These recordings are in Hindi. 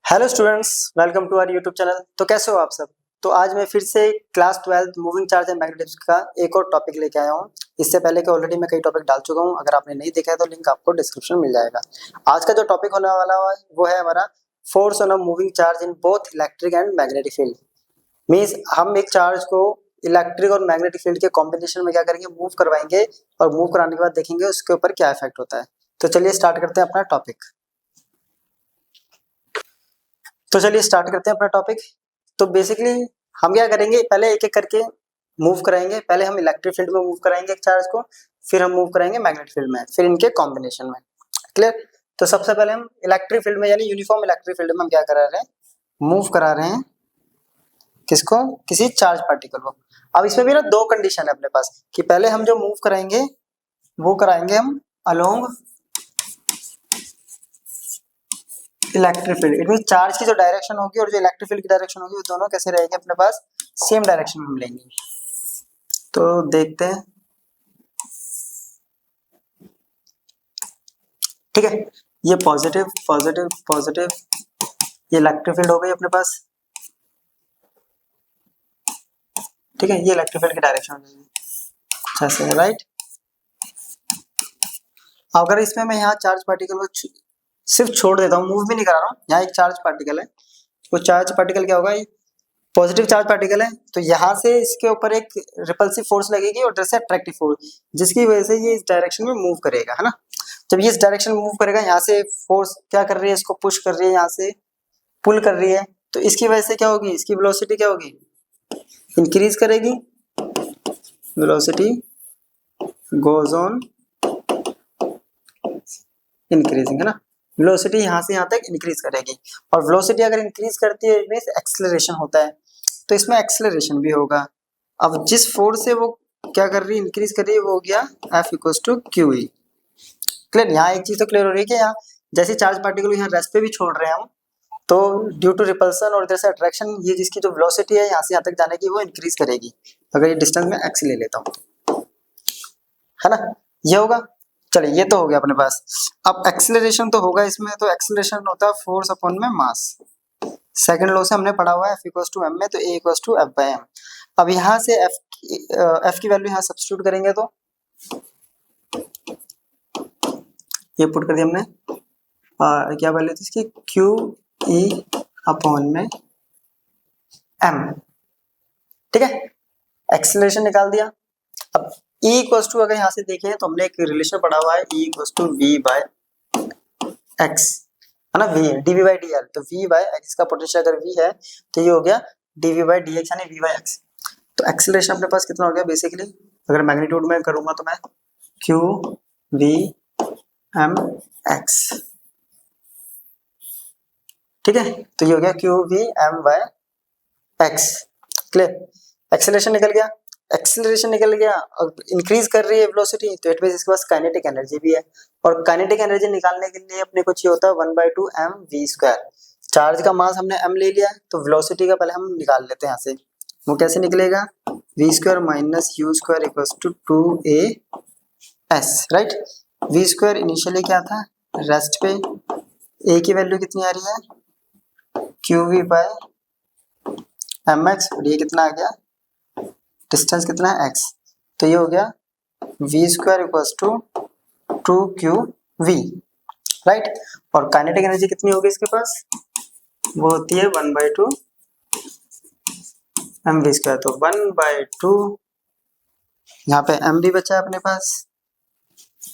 Hello students, welcome to our YouTube channel. तो कैसे हो आप सब। तो आज मैं फिर से class 12 moving charge and magnetics का एक और टॉपिक लेके आया हूँ। इससे पहले कि ऑलरेडी मैं कई टॉपिक डाल चुका हूँ, अगर आपने नहीं देखा है तो लिंक आपको डिस्क्रिप्शन में मिल जाएगा। आज का जो टॉपिक होने वाला है वो है हमारा force on a moving charge in both electric and magnetic field. Means हम एक चार्ज को इलेक्ट्रिक और मैग्नेटिक फील्ड के कॉम्बिनेशन में क्या करेंगे, मूव करवाएंगे और मूव कराने के बाद देखेंगे उसके ऊपर क्या इफेक्ट होता है। तो चलिए स्टार्ट करते हैं अपना टॉपिक। तो चलिए स्टार्ट करते हैं अपना टॉपिक। तो बेसिकली हम क्या करेंगे, पहले एक एक करके मूव कराएंगे। पहले हम इलेक्ट्रिक फील्ड में मूव कराएंगे एक चार्ज को, फिर हम मूव कराएंगे मैग्नेटिक फील्ड में, फिर इनके कॉम्बिनेशन में। क्लियर। तो सबसे पहले हम इलेक्ट्रिक फील्ड में यानी यूनिफॉर्म इलेक्ट्रिक फील्ड में हम क्या करा रहे हैं, मूव करा रहे हैं किसको, किसी चार्ज पार्टिकल को। अब इसमें भी ना दो कंडीशन है अपने पास कि पहले हम जो मूव कराएंगे वो कराएंगे हम along electric field. It mean charge की जो डायरेक्शन होगी और जो इलेक्ट्रिक फील्ड की डायरेक्शन होगी वो दोनों कैसे रहेंगे अपने पास, सेम डायरेक्शन में मिलेंगे। तो देखते हैं, ठीक है। ये पॉजिटिव पॉजिटिव पॉजिटिव, ये इलेक्ट्रिक फील्ड हो गई अपने पास, ठीक है। ये इलेक्ट्रिक फील्ड की डायरेक्शन हो गई ऐसे, राइट। अगर इसमें मैं यहाँ चार्ज पार्टिकल को सिर्फ छोड़ देता हूँ, मूव भी नहीं करा रहा हूँ, यहाँ एक चार्ज पार्टिकल है, वो चार्ज पार्टिकल क्या होगा, पॉजिटिव चार्ज पार्टिकल है, तो यहाँ से इसके ऊपर एक रिपल्सिव फोर्स लगेगी और इधर से अट्रैक्टिव फोर्स, जिसकी वजह से ये इस डायरेक्शन में मूव करेगा, है ना। जब ये इस डायरेक्शन में मूव करेगा, यहाँ से फोर्स क्या कर रही है, इसको पुश कर रही है, यहाँ से पुल कर रही है, तो इसकी वजह से क्या होगी, इसकी वेलोसिटी क्या होगी, इंक्रीज करेगी। वेलोसिटी गोज ऑन इंक्रीजिंग, है ना। वेलोसिटी यहाँ से यहाँ तक इंक्रीज करेगी, और वेलोसिटी अगर इंक्रीज करती है मींस एक्सेलरेशन होता है, तो इसमें एक्सेलरेशन भी होगा। अब जिस फोर्स से वो क्या कर रही है, इंक्रीज कर रही है, वो हो गया F equals to Q E. Clear. यहाँ एक चीज तो क्लियर हो रही है कि यहाँ जैसे चार्ज पार्टिकल यहाँ रेस्ट पे भी छोड़ रहे हैं हम, तो ड्यू टू रिपल्सन और इधर से अट्रैक्शन, ये जिसकी जो वेलोसिटी है यहाँ से यहाँ तक जाने की वो इंक्रीज करेगी, अगर ये डिस्टेंस में एक्स ले लेता हूँ, है ना। ये होगा। चलिए ये तो हो गया अपने पास। अब एक्सेलरेशन तो होगा इसमें, तो एक्सेलरेशन होता है फोर्स अपॉन में मास। सेकंड लॉ से हमने पढ़ा हुआ है F इक्वल्स टू एम में, तो A equals to F by M. अब यहाँ से F की वैल्यू यहाँ सब्स्टिट्यूट करेंगे तो ये पुट कर दिया हमने, क्या वैल्यू थी इसकी, क्यू ई अपॉन में एम, ठीक है। एक्सेलरेशन निकाल दिया। अब E इक्वल्स टू अगर यहाँ से देखें तो हमने एक रिलेशन पढ़ा हुआ है, E equals to V by X, है ना। V D V by D L, तो वी बाय एक्स का पोटेंशियल अगर वी है तो ये हो गया D V by D X यानी वी बाई एक्स। तो एक्सेलरेशन अपने पास कितना हो गया, बेसिकली अगर मैग्नीट्यूड में करूंगा तो मैं क्यू वी एम एक्स, ठीक है। तो ये हो गया Q V M by X. Clear. Acceleration निकल गया, एक्सेलरेशन निकल गया। अब इंक्रीज कर रही है वेलोसिटी, तो इट मींस इसके पास काइनेटिक एनर्जी भी है, और काइनेटिक एनर्जी निकालने के लिए अपने को चाहिए होता है 1/2 एम वी स्क्वायर। चार्ज का मास हमने एम ले लिया है, तो वेलोसिटी का पहले हम निकाल लेते हैं यहाँ से। वो कैसे निकलेगा, V square minus U square equals to 2a S, right. V square initially क्या था, रेस्ट पे, a की वैल्यू कितनी आ रही है, Q V by M X, और ये कितना आ गया, डिस्टेंस कितना है x, तो ये हो गया v square equals to 2qv, right. और काइनेटिक एनर्जी कितनी होगी इसके पास, वो होती है 1/2 एम वी स्क्वायर, तो 1/2, यहाँ पे m भी बचा है अपने पास,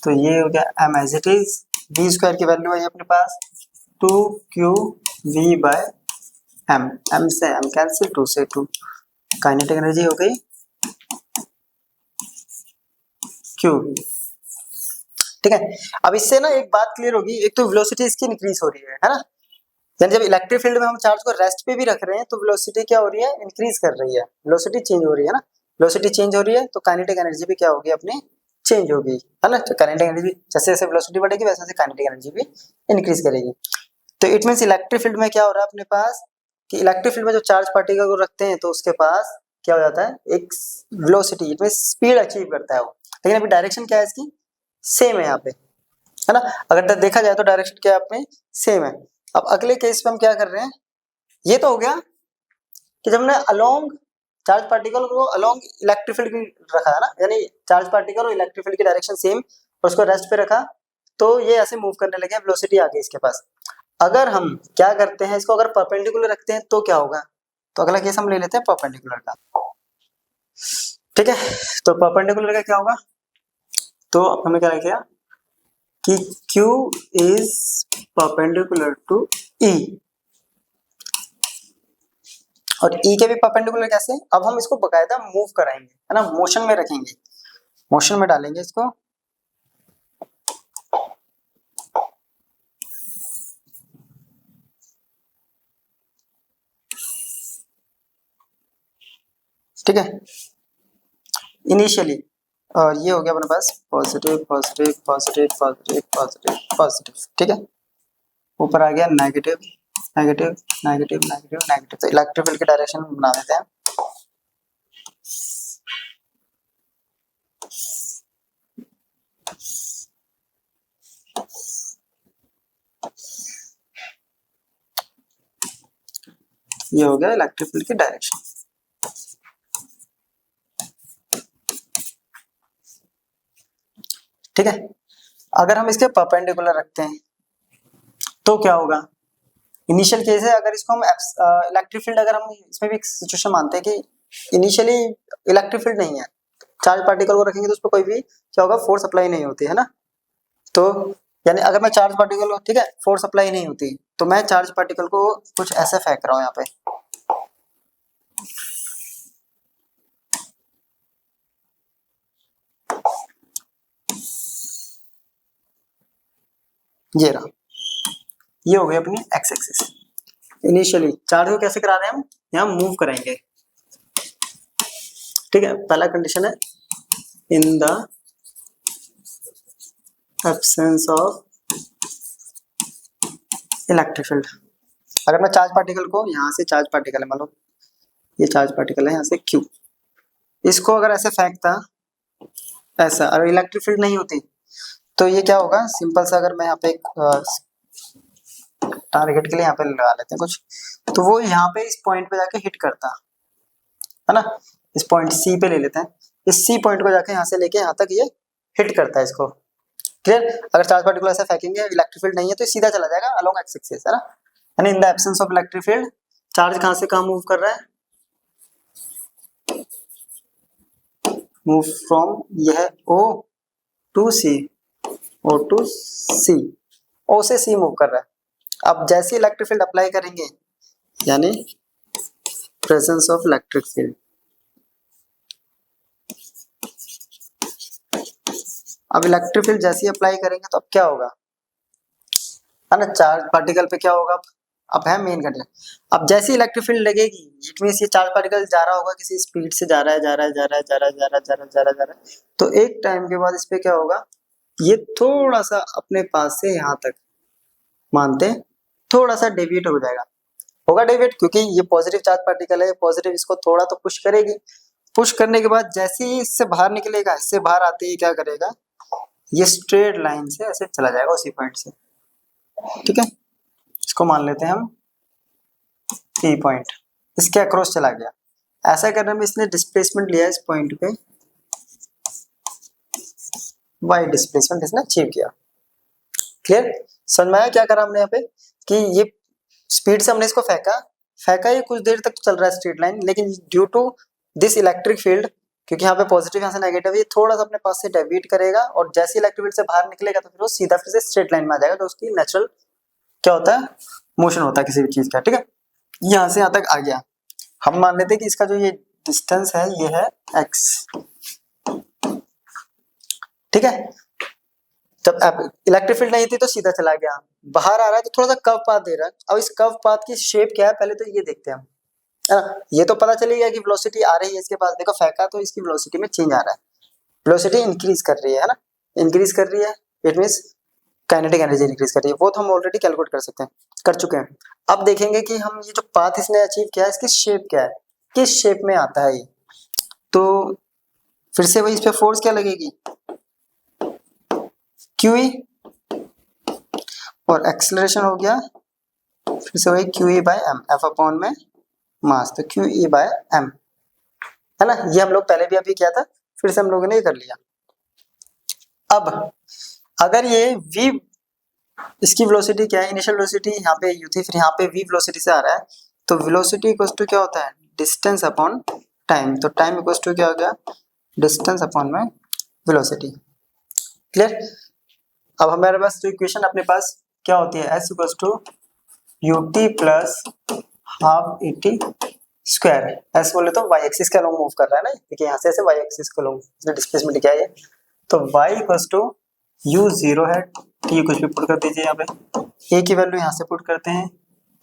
तो ये हो गया m as it is. v square की वैल्यू है अपने पास 2qv बाय m, m से m कैंसिल, 2 से 2, काइनेटिक एनर्जी हो गई क्यू, ठीक है। अब इससे ना एक बात क्लियर होगी, एक तो वेलोसिटी इसकी इंक्रीज हो रही है ना। यानी जब इलेक्ट्रिक फील्ड में हम चार्ज को रेस्ट पे भी रख रहे हैं तो वेलोसिटी क्या हो रही है, इंक्रीज कर रही है, वेलोसिटी चेंज हो रही है ना। वेलोसिटी चेंज हो रही है तो काइनेटिक एनर्जी भी क्या होगी अपनी, चेंज होगी, है ना। तो काइनेटिक एनर्जी जैसे जैसे वेलोसिटी बढ़ेगी वैसे वैसे काइनेटिक एनर्जी भी इंक्रीज करेगी। तो इट मींस इलेक्ट्रिक फील्ड में क्या हो रहा है अपने पास, कि इलेक्ट्रिक फील्ड में जो चार्ज पार्टिकल को रखते हैं तो उसके पास क्या हो जाता है, एक velocity, it means speed achieve करता है वो, लेकिन अभी डायरेक्शन क्या है इसकी, सेम है यहाँ पे, है ना। अगर देखा जाए तो डायरेक्शन क्या है अपने सेम है, अब अगले केस में हम क्या कर रहे हैं, ये तो हो गया कि जब हमने अलोंग चार्ज पार्टिकल को अलोंग इलेक्ट्रिक फील्ड की रखा है ना, यानी चार्ज पार्टिकल और इलेक्ट्रिक फील्ड की डायरेक्शन सेम और उसको रेस्ट पे रखा, तो ये ऐसे मूव करने लगे, वेलोसिटी आ गई इसके पास। अगर हम क्या करते हैं, इसको अगर परपेंडिकुलर रखते हैं तो क्या होगा, तो अगला केस हम ले लेते हैं परपेंडिकुलर का। ठीक है, तो परपेंडिकुलर का क्या होगा, तो हमें क्या लिखा कि Q is perpendicular to E, और E के भी परपेंडिकुलर कैसे, अब हम इसको बकायदा मूव कराएंगे, है ना, मोशन में रखेंगे, मोशन में डालेंगे इसको। ठीक है, इनिशियली, और ये हो गया अपने पास positive positive positive positive positive positive. ठीक है, ऊपर आ गया negative negative negative negative negative, तो इलेक्ट्रिक फील्ड की डायरेक्शन बना देते हैं। ये हो गया इलेक्ट्रिक फील्ड की डायरेक्शन। ठीक है, अगर हम इसके परपेंडिकुलर रखते हैं तो क्या होगा, इनिशियल केस है, अगर इसको हम इलेक्ट्रिक फील्ड, अगर हम इसमें भी एक सिचुएशन मानते हैं कि इनिशियली इलेक्ट्रिक फील्ड नहीं है, चार्ज पार्टिकल को रखेंगे तो उस पर कोई भी क्या होगा, फोर्स अप्लाई नहीं होती है ना, तो यानी अगर मैं चार्ज पार्टिकल, ठीक है, फोर्स अप्लाई नहीं होती, तो मैं चार्ज पार्टिकल को कुछ ऐसे फेंक रहा हूं यहाँ पे, ये रहा, ये हो गई अपनी एक्स एक्सिस। इनिशियली चार्ज को कैसे करा रहे हैं हम, यहाँ मूव कराएंगे। ठीक है, पहला कंडीशन है इन the absence of electric field. अगर मैं चार्ज पार्टिकल को, यहाँ से चार्ज पार्टिकल है, मान लो ये चार्ज पार्टिकल है यहाँ से Q, इसको अगर ऐसे फेंकता ऐसा, और इलेक्ट्रिक फील्ड नहीं होती, तो ये क्या होगा, सिंपल सा, अगर मैं यहाँ पे एक टारगेट के लिए यहाँ पे लगा लेते हैं कुछ, तो वो यहाँ पे इस पॉइंट पे जाके हिट करता है ना, इस पॉइंट C पे ले लेते हैं, इस C पॉइंट को जाके यहाँ से लेके यहाँ तक ये हिट करता है इसको। क्लियर, अगर चार्ज पार्टिकल ऐसे फेंकेंगे, इलेक्ट्रिक फील्ड नहीं है, तो सीधा चला जाएगा अलोंग एक्स एक्सिस, है ना, यानी in the absence of electric field charge कहाँ से कहाँ मूव कर रहा है, मूव फ्रॉम यह O to C, O to C, O से C मूव कर रहा है। अब जैसे इलेक्ट्रिक फील्ड अप्लाई करेंगे, यानी प्रेजेंस ऑफ इलेक्ट्रिक फील्ड, अब इलेक्ट्रिक फील्ड जैसे ही अप्लाई करेंगे तो अब क्या होगा, है ना, चार्ज पार्टिकल पे क्या होगा, अब है मेन कंडीशन, अब जैसे इलेक्ट्रिक फील्ड लगेगी, इट मींस ये चार्ज पार्टिकल जा रहा होगा, किसी स्पीड से जा रहा है, जा रहा है, जा रहा है, जा रहा है, जा रहा है, जा रहा है, जा रहा है, जा रहा है, तो एक टाइम के बाद इस पे क्या होगा, ये थोड़ा सा अपने पास से यहाँ तक मानते हैं, थोड़ा सा डेविएट हो जाएगा, होगा डेविएट, क्योंकि ये पॉजिटिव चार्ज पार्टिकल है, पॉजिटिव इसको थोड़ा तो पुश करेगी, पुश करने के बाद जैसे ही इससे बाहर निकलेगा, इससे बाहर आते ही क्या करेगा, ये स्ट्रेट लाइन से ऐसे चला जाएगा उसी पॉइंट से। ठीक है, इसको मान लेते हैं हम E पॉइंट, इसके अक्रॉस चला गया, ऐसा करने में इसने डिस्प्लेसमेंट लिया इस पॉइंट पे, वाई डिस्प्लेसमेंट इसने अचीव किया। क्लियर, समझ में आया क्या करा हमने यहाँ पे, कि ये स्पीड से हमने इसको फेंका ये कुछ देर तक चल रहा है स्ट्रेट लाइन, लेकिन due to this electric field, क्योंकि यहाँ पे पॉजिटिव यहाँ से नेगेटिव, ये थोड़ा सा अपने पास से डेविएट करेगा, और जैसे इलेक्ट्रिक फील्ड से बाहर निकलेगा तो फिर वो सीधा फिर से स्ट्रेट लाइन में आ जाएगा, जो उसकी नेचुरल क्या होता है, मोशन होता है किसी भी चीज का। ठीक है, यहाँ से यहाँ तक आ गया, हम मान लेते हैं कि इसका जो ये डिस्टेंस है ये है x। ठीक है, जब इलेक्ट्रिक फील्ड नहीं थी तो सीधा चला गया, बाहर आ रहा है तो थोड़ा सा कर्व पाथ दे रहा है, अब इस कर्व पाथ की शेप क्या है पहले तो ये देखते हैं हम, है ना, ये तो पता चल गया कि वेलोसिटी आ रही है इसके पास, देखो फेंका तो इसकी वेलोसिटी में चेंज आ रहा है, वेलोसिटी इंक्रीज कर रही है ना, इंक्रीज कर रही है, it means kinetic energy increase कर रही है, वो तो हम ऑलरेडी कैलकुलेट कर सकते हैं, कर चुके हैं। अब देखेंगे कि हम ये जो पाथ इसने अचीव किया है, इसकी शेप क्या है, किस शेप में आता है ये, तो फिर से वही, इस पे फोर्स क्या लगेगी, QE, और एक्सेलरेशन हो गया फिर से वही Q E by M, F upon में मास, तो क्यू ई बाय एम है ना। ये हम लोग पहले भी अभी किया था, फिर से हम लोगों ने ये कर लिया। अब अगर ये v, इसकी वेलोसिटी क्या है, इनिशियल वेलोसिटी यहाँ पे u थी, फिर यहाँ पे v वेलोसिटी से आ रहा है, तो वेलोसिटी इक्वल्स टू क्या होता है, डिस्टेंस अपॉन टाइम। तो टाइम इक्वल्स टू क्या हो गया, डिस्टेंस अपॉन में वेलोसिटी। क्लियर। अब हमारे पास जो इक्वेशन अपने पास क्या होती है, s equals to ut plus half E T square. S बोले तो वाई एक्सिस के अलोंग मूव कर रहा है ना, देखिए यहाँ से ऐसे वाई एक्सिस के अलोंग इसने डिस्प्लेसमेंट क्या है, तो वाई इक्वल्स टू यू 0 है, टी कुछ भी पुट कर दीजिए यहाँ पे, ए की वैल्यू यहाँ से पुट करते हैं,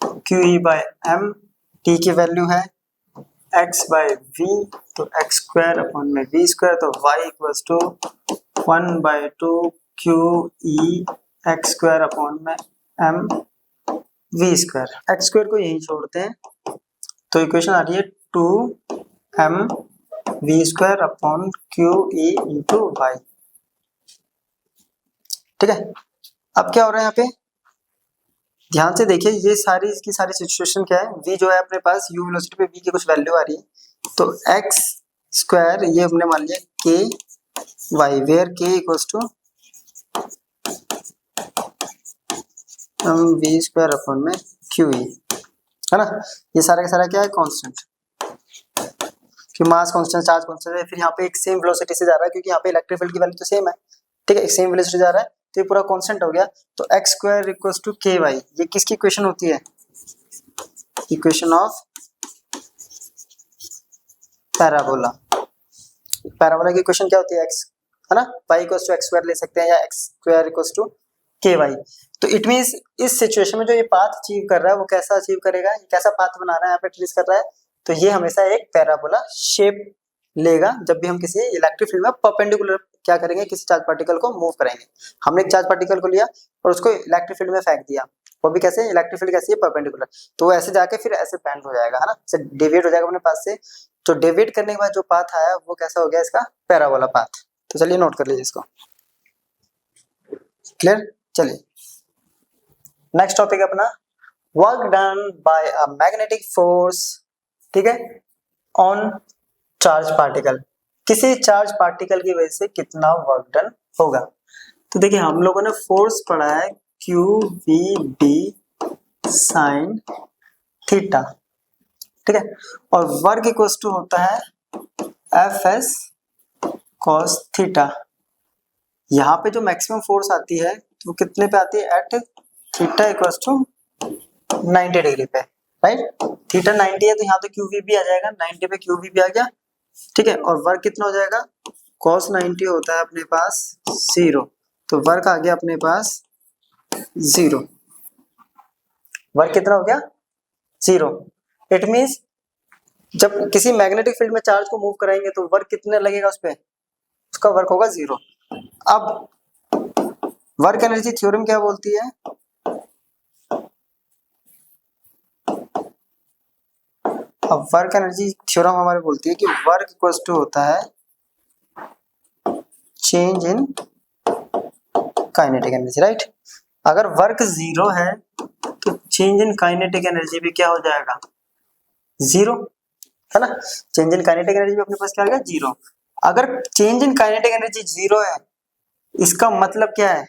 q E by m, t की वैल्यू है एक्स बाय वी, तो एक्स स्क्वायर अपॉन में वी स्क्वायर, तो y equals to 1/2 q e x square upon में m we square. X square को यहीं छोड़ते हैं, तो इक्वेशन आ रही है 2m V square upon Q E into Y. ठीक है। अब क्या हो रहा है यहाँ पे, ध्यान से देखिए, ये सारी इसकी सारी सिचुएशन क्या है, v जो है अपने पास u वेलोसिटी पे v की कुछ वैल्यू आ रही है, तो x स्क्वायर ये हमने मान लिया k y, where k equals to v स्क्वायर अपॉन में q e है ना। ये सारा का सारा क्या है, कांस्टेंट, कि मास कांस्टेंट, चार्ज कांस्टेंट है, फिर यहाँ पे एक सेम वेलोसिटी से जा रहा है, क्योंकि यहाँ पे इलेक्ट्रिक फील्ड की वैल्यू तो सेम है, ठीक है, एक सेम वेलोसिटी जा रहा है, तो ये पूरा कांस्टेंट हो गया। तो x square equals to K Y, ये किसकी इक्वेशन होती है, इक्वेशन ऑफ पैराबोला। पैराबोला की इक्वेशन क्या होती है, एक्स है ना, Y equals to X square ले सकते हैं, या X square equals to K Y. तो इट मींस इस सिचुएशन में जो ये पाथ अचीव कर रहा है वो कैसा अचीव करेगा, ये कैसा पाथ बना रहा है यहाँ पे ट्रेस कर रहा है, तो ये हमेशा एक पैराबोला शेप लेगा जब भी हम किसी इलेक्ट्रिक फील्ड में परपेंडिकुलर क्या करेंगे, किसी चार्ज पार्टिकल को मूव कराएंगे। हमने एक चार्ज पार्टिकल को लिया और उसको इलेक्ट्रिक फील्ड में फेंक दिया, वो भी कैसे, इलेक्ट्रिक फील्ड कैसी है, परपेंडिकुलर, तो वो ऐसे जाके फिर ऐसे बैंड हो जाएगा, है ना, ऐसे डेविएट हो जाएगा अपने पास से। तो डेविएट करने के बाद जो पाथ आया वो कैसा हो गया, इसका पैराबोला पाथ। तो चलिए नोट कर लीजिए इसको। क्लियर। चलिए नेक्स्ट टॉपिक अपना, work done by a magnetic force, ठीक है, ऑन चार्ज पार्टिकल। किसी चार्ज पार्टिकल की वजह से कितना वर्क डन होगा। तो देखिए हम लोगों ने फोर्स पढ़ा है Q V D sine theta, ठीक है, और वर्क इक्वल्स टू होता है एफ एस कॉस थीटा। यहाँ पे जो मैक्सिमम फोर्स आती है वो कितने पे आती है, at theta equals to 90 degree पे, राइट। थीटा 90 है तो यहाँ तो क्यू वी भी आ जाएगा, 90 पे क्यू वी भी आ गया, ठीक है, और वर्क कितना हो जाएगा, cos 90 होता है अपने पास 0, तो वर्क आ गया अपने पास 0। वर्क कितना हो गया, 0। इट मींस जब किसी मैग्नेटिक फील्ड में चार्ज को मूव कराएंगे तो वर्क कितने लगेगा उस पे, उसका वर्क होगा 0। अब वर्क एनर्जी थ्योरम क्या बोलती है, अब वर्क एनर्जी थ्योरम हमारे बोलती है कि वर्क इक्वल्स टू होता है change in kinetic energy, right. अगर वर्क 0 है तो चेंज इन काइनेटिक एनर्जी भी क्या हो जाएगा, 0, है ना। चेंज इन काइनेटिक एनर्जी भी अपने पास क्या आ गया, 0। अगर चेंज इन काइनेटिक एनर्जी 0 है, इसका मतलब क्या है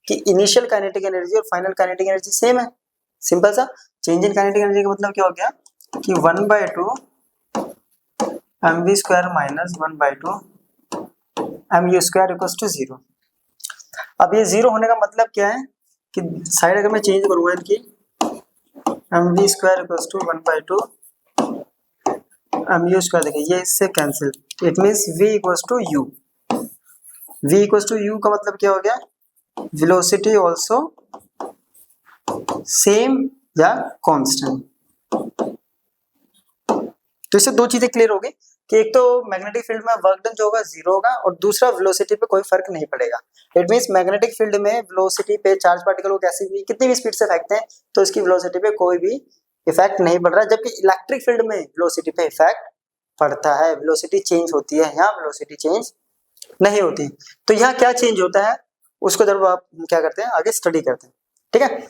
कि इनिशियल काइनेटिक एनर्जी और फाइनल काइनेटिक एनर्जी सेम है। सिंपल सा, चेंज इन काइनेटिक एनर्जी का मतलब क्या हो गया कि 1/2 mv square minus 1/2 mu square equals to 0। अब ये 0 होने का मतलब क्या है कि साइड अगर मैं चेंज करूंगा इनकी, mv square equals to 1/2 mu square, देखिए ये इससे cancel, it means v equals to u। v equals to u का मतलब क्या हो गया, वेलोसिटी आल्सो सेम या कांस्टेंट। तो इससे दो चीजें क्लियर हो गई कि एक तो मैग्नेटिक फील्ड में वर्क डन जो होगा 0 होगा, और दूसरा वेलोसिटी पे कोई फर्क नहीं पड़ेगा। इट मींस मैग्नेटिक फील्ड में वेलोसिटी पे चार्ज पार्टिकल को कैसी भी कितनी भी स्पीड से फेंकते हैं तो इसकी वेलोसिटी पे कोई भी इफेक्ट नहीं पड़ रहा, जबकि इलेक्ट्रिक फील्ड में वेलोसिटी पे इफेक्ट पड़ता है, वेलोसिटी चेंज होती है, यहाँ वेलोसिटी चेंज नहीं होती। तो यहाँ क्या चेंज होता है उसको जब आप क्या करते हैं आगे स्टडी करते हैं, ठीक है।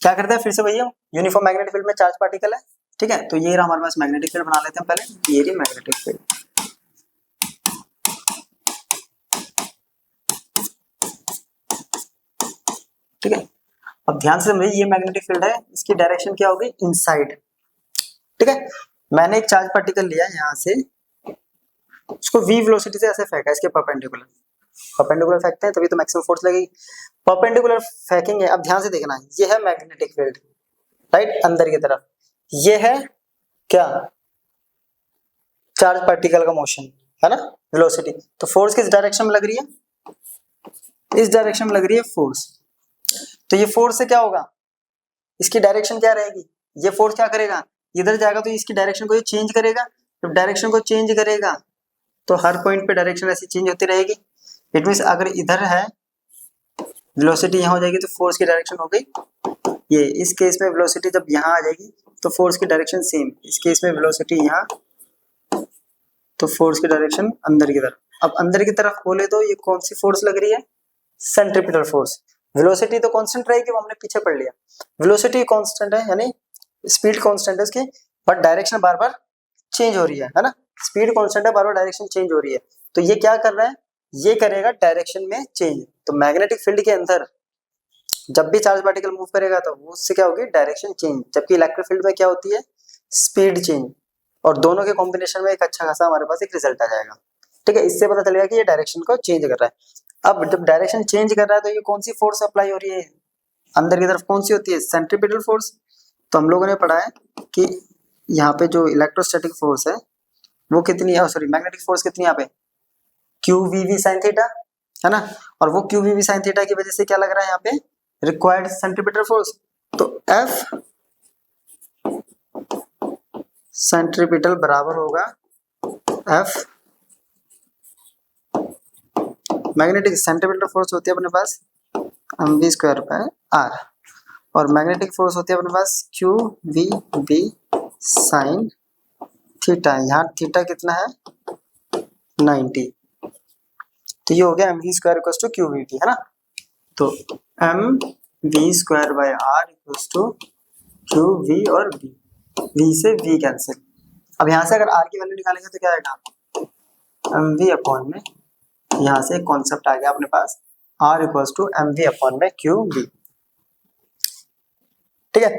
क्या करते हैं फिर से भैया, यूनिफॉर्म मैग्नेटिक फील्ड में चार्ज पार्टिकल है, ठीक है, तो ये रहा हमारे पास मैग्नेटिक फील्ड, बना लेते हैं पहले, ये रही मैग्नेटिक फील्ड। ठीक है, अब ध्यान से समझिए, ये मैग्नेटिक फील्ड है, इसकी डायरेक्शन क्या होगी, इनसाइड। ठीक है, मैंने एक चार्ज पार्टिकल लिया यहाँ से, उसको v वेलोसिटी से ऐसे फेंका, इसके परपेंडिकुलर, परपेंडिकुलर फेंकते हैं तभी तो मैक्सिमम फोर्स लगेगी, परपेंडिकुलर फेंकेंगे। अब ध्यान से देखना, ये है मैग्नेटिक फील्ड, राइट, अंदर की तरफ, ये है क्या, चार्ज पार्टिकल का मोशन, है ना, वेलोसिटी। तो फोर्स किस डायरेक्शन में लग रही है, इस डायरेक्शन में लग रही है फोर्स। तो ये फोर्स से क्या होगा, इसकी डायरेक्शन क्या रहेगी, ये फोर्स क्या करेगा, इधर जाएगा तो इसकी डायरेक्शन को ये चेंज करेगा, जब डायरेक्शन को चेंज करेगा तो हर पॉइंट पे डायरेक्शन ऐसी चेंज होती रहेगी। इट मींस अगर इधर है वेलोसिटी यहाँ हो जाएगी तो फोर्स की डायरेक्शन हो गई ये, इस केस में वेलोसिटी जब यहाँ आ जाएगी तो फोर्स की डायरेक्शन सेम, इस केस में वेलोसिटी यहाँ, तो फोर्स की डायरेक्शन अंदर की तरफ। अब अंदर की तरफ बोले तो ये कौन सी फोर्स लग रही है, सेंट्रीपिटल फोर्स। वेलोसिटी तो कांस्टेंट रहेगी, वो हमने पीछे पढ़ लिया, वेलोसिटी कांस्टेंट है, यानी स्पीड कांस्टेंट है उसकी, but direction bar bar change हो रही है ना, स्पीड कांस्टेंट है, बार बार डायरेक्शन चेंज हो रही है। तो ये क्या कर रहा है, ये करेगा डायरेक्शन में चेंज। तो मैग्नेटिक फील्ड के अंदर जब भी चार्ज पार्टिकल मूव करेगा तो उससे क्या होगी, डायरेक्शन चेंज, जबकि इलेक्ट्रिक फील्ड में क्या होती है, स्पीड चेंज। और दोनों के कॉम्बिनेशन में एक अच्छा खासा हमारे पास एक रिजल्ट आ जाएगा। ठीक है, इससे पता चलेगा कि ये डायरेक्शन को चेंज कर रहा है। अब जब डायरेक्शन चेंज कर रहा है तो ये कौन सी फोर्स अप्लाई हो रही है, अंदर की तरफ कौन सी होती है, सेंट्रीपिटल फोर्स। तो हम लोगों ने पढ़ा है कि यहाँ पे जो इलेक्ट्रोस्टैटिक फोर्स है वो कितनी है, सॉरी मैग्नेटिक फोर्स कितनी है यहाँ पे, q v v sine theta, है ना, और वो q v v sine theta की वजह से क्या लग रहा है यहाँ पे, रिक्वायर्ड सेंट्रीपिटल फोर्स। तो एफ सेंट्रीपिटल बराबर होगा एफ मैग्नेटिक सेंट्रीपिटल फोर्स होती है अपने पास m we square by r, और मैग्नेटिक फोर्स होती है अपने पास q v v sine theta. यहाँ थीटा कितना है 90, तो ये हो गया M we square equals to Q V T, है ना। तो M we square by R equals to Q V, और वी से वी कैंसिल। अब यहाँ से अगर आर की वैल्यू निकालेंगे तो क्या आएगा, एम वी अपॉन में, यहाँ से एक कॉन्सेप्ट आ गया अपने पास, r equals to m we upon में क्यू वी। ठीक है,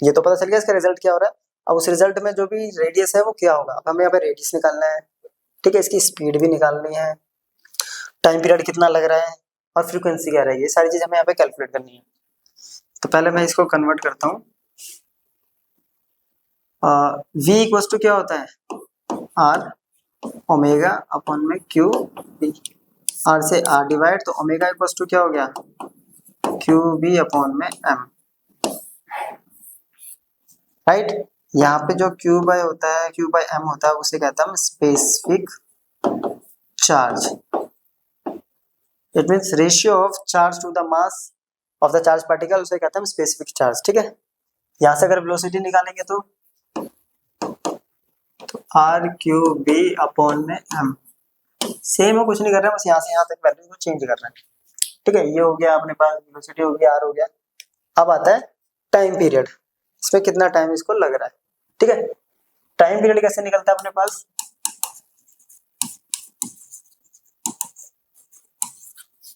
ये तो पता चल गया इसका रिजल्ट क्या हो रहा है। अब उस रिजल्ट में जो भी रेडियस है वो क्या होगा, अब हमें यहाँ पे रेडियस निकालना है, ठीक है, इसकी स्पीड भी निकालनी है, टाइम पीरियड कितना लग रहा है, और फ्रीक्वेंसी क्या रहेगी, ये सारी चीज हमें यहाँ पे कैलकुलेट करनी है। तो पहले मैं इसको कन्वर्ट करता हूँ, v इक्वल्स टू क्या होता है, आर ओमेगा अपॉन में क्यू बी, आर से आर डिवाइड, तो ओमेगा इक्वल्स टू क्या हो गया, क्यू बी अपॉन में एम, राइट। यहाँ पे जो क्यू बाय होता है, क्यू बाय एम होता है, उसे कहता है specific charge. It means ratio of charge to the mass of the charge particle, उसे कहते हैं स्पेसिफिक चार्ज। ठीक है, यहाँ से अगर वेलोसिटी निकालेंगे तो आर क्यू बी अपॉन में एम, सेम है, कुछ नहीं कर रहे हैं, बस यहाँ से यहाँ तक वैल्यू को चेंज कर रहे हैं। ठीक है, ये हो गया अपने पास, वेलोसिटी हो गया, आर हो गया। अब आता है टाइम पीरियड, इसमें कितना टाइम इसको लग रहा है। ठीक है, टाइम पीरियड कैसे निकलता है अपने पास,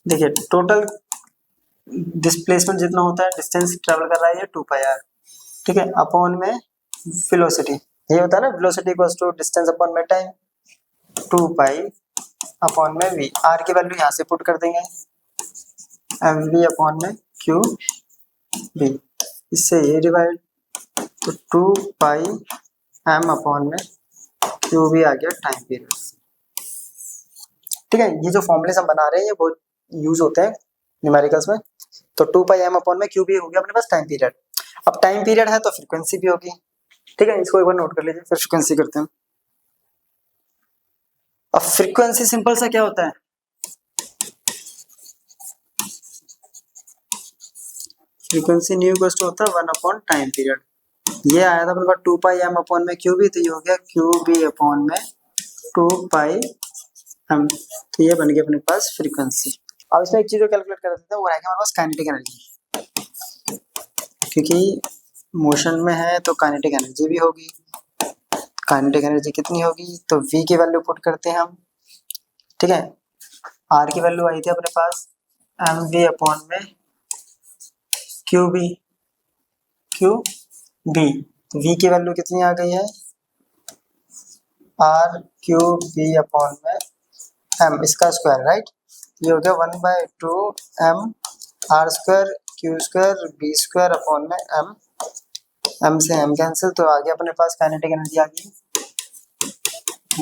देखिए टोटल डिस्प्लेसमेंट जितना होता है, डिस्टेंस ट्रेवल कर रहा है ये 2 पाई आर, ठीक है, अपॉन में वेलोसिटी, ये होता है ना, velocity equals to distance upon में टाइम, 2 पाई अपॉन में वी, आर की वैल्यू यहाँ से पुट कर देंगे, एम वी अपॉन में क्यू बी, इससे ये डिवाइड, तो 2 पाई एम अपॉन में क्यू बी आ गया टाइम पीरियड। ठीक है, ये जो फॉर्मूले हम बना रहे हैं ये बहुत यूज होते हैं न्यूमेरिकल्स में। तो 2 पाई एम अपॉन में क्यू बी हो गया अपने पास टाइम पीरियड। अब टाइम पीरियड है तो फ्रीक्वेंसी भी होगी। ठीक है, इसको एक बार नोट कर लीजिए, फिर फ्रीक्वेंसी करते हैं। अब फ्रीक्वेंसी सिंपल सा क्या होता है, फ्रीक्वेंसी न्यू इक्वल्स टू होता है 1 अपॉन टाइम पीरियड। ये आया था अपने पास 2 पाई एम अपॉन में क्यू बी, तो ये हो गया क्यू बी अपॉन में 2 पाई एम, तो ये बन गया अपने पास फ्रीक्वेंसी। अब इसमें एक चीज को कैलकुलेट कर देते हैं, वो है हमारे पास काइनेटिक एनर्जी। क्योंकि मोशन में है तो काइनेटिक एनर्जी भी होगी। काइनेटिक एनर्जी कितनी होगी, तो v की वैल्यू पुट करते हैं हम, ठीक है। r की वैल्यू आई थी अपने पास mv अपॉन में qb, तो v की वैल्यू कितनी आ गई है, r क्यूब b अपॉन में m, इसका स्क्वायर, राइट। ये हो गया 1/2 m r square q square b square upon में m से m कैंसिल, तो आ गया अपने पास काइनेटिक एनर्जी आ गई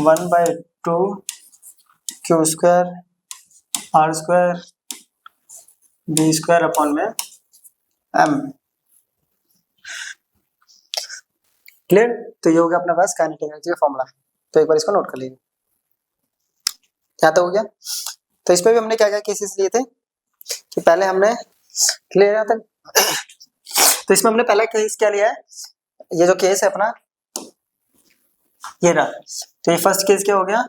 1/2 q square r square b square upon में m। क्लियर। तो ये हो गया अपने पास काइनेटिक एनर्जी का फॉर्मूला। तो एक बार इसको नोट कर लीजिए, क्या तो हो गया। तो इस पे भी हमने क्या क्या केसेस लिए थे कि पहले हमने क्लियर था। तो इसमें हमने पहला केस क्या लिया है, ये जो केस है अपना ये रहा। तो ये फर्स्ट केस क्या हो गया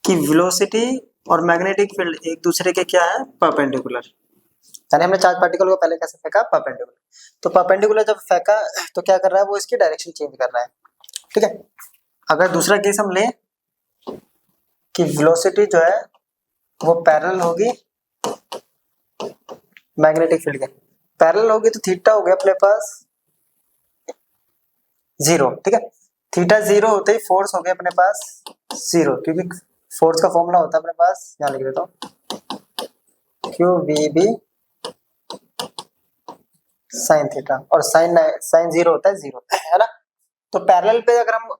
कि वेलोसिटी और मैग्नेटिक फील्ड एक दूसरे के क्या है, परपेंडिकुलर। यानी हमने चार्ज पार्टिकल को पहले कैसे फेंका, परपेंडिकुलर। तो परपेंडिकुलर जब फेंका तो क्या कर रहा है, वो इसकी डायरेक्शन चेंज कर रहा है, ठीक है। अगर दूसरा केस हम लें कि वेलोसिटी जो है वो पैरेलल होगी मैग्नेटिक फील्ड के, पैरेलल होगी तो थीटा हो गया अपने पास 0, ठीक है। थीटा 0 होते ही फोर्स हो गया अपने पास 0, क्योंकि फोर्स का फॉर्मूला होता है अपने पास, यहाँ लिख देता हूँ, Q V B sine theta, और साइन 0 होता है 0, है ना। तो पैरेलल पे अगर हम,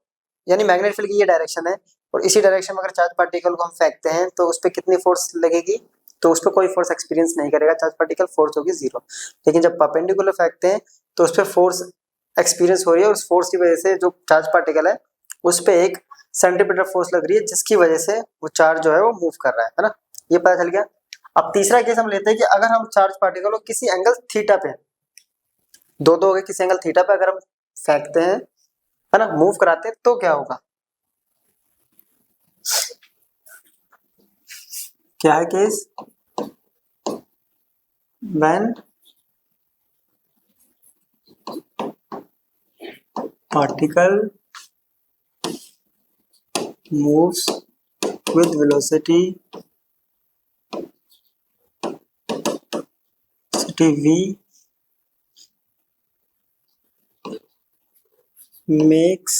यानी मैग्नेटिक फील्ड की ये डायरेक्शन है और इसी डायरेक्शन में अगर चार्ज पार्टिकल को हम फेंकते हैं तो उस पर कितनी फोर्स लगेगी, तो उस पर कोई फोर्स एक्सपीरियंस नहीं करेगा चार्ज पार्टिकल, फोर्स होगी 0। लेकिन जब परपेंडिकुलर फेंकते हैं तो उस पर फोर्स एक्सपीरियंस हो रही है, और उस फोर्स की वजह से जो चार्ज पार्टिकल है उस पर एक सेंटीमीटर फोर्स लग रही है, जिसकी वजह से वो चार्ज जो है वो मूव कर रहा है ना। ये पता चल गया। अब तीसरा केस हम लेते हैं कि अगर हम चार्ज पार्टिकल को किसी एंगल थीटा पे, दो हो गए, किसी एंगल थीटा पे अगर हम फेंकते हैं, है ना, मूव कराते हैं, तो क्या होगा, क्या है case, when particle moves with velocity v makes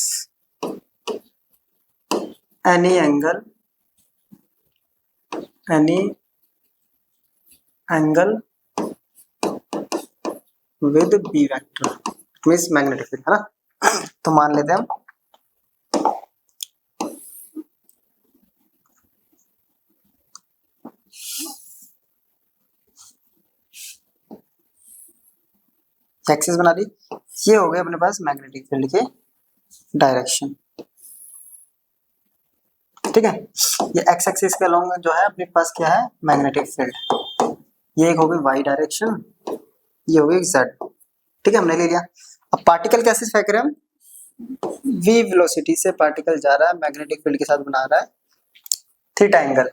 any angle with b vector, means magnetic field, है ना। तो मान लेते हैं हम एक्सिस बना दी, ये हो गया अपने पास मैग्नेटिक फील्ड के डायरेक्शन, ठीक है। ये एक्स एक्सिस के अलोंग जो है अपने पास क्या है, मैग्नेटिक फील्ड। ये एक हो गई वाई डायरेक्शन, ये हो गई जेड, ठीक है, हमने ले लिया। अब पार्टिकल कैसे फेंक रहे हैं हम, v वेलोसिटी से पार्टिकल जा रहा है, मैग्नेटिक फील्ड के साथ बना रहा है थीटा एंगल,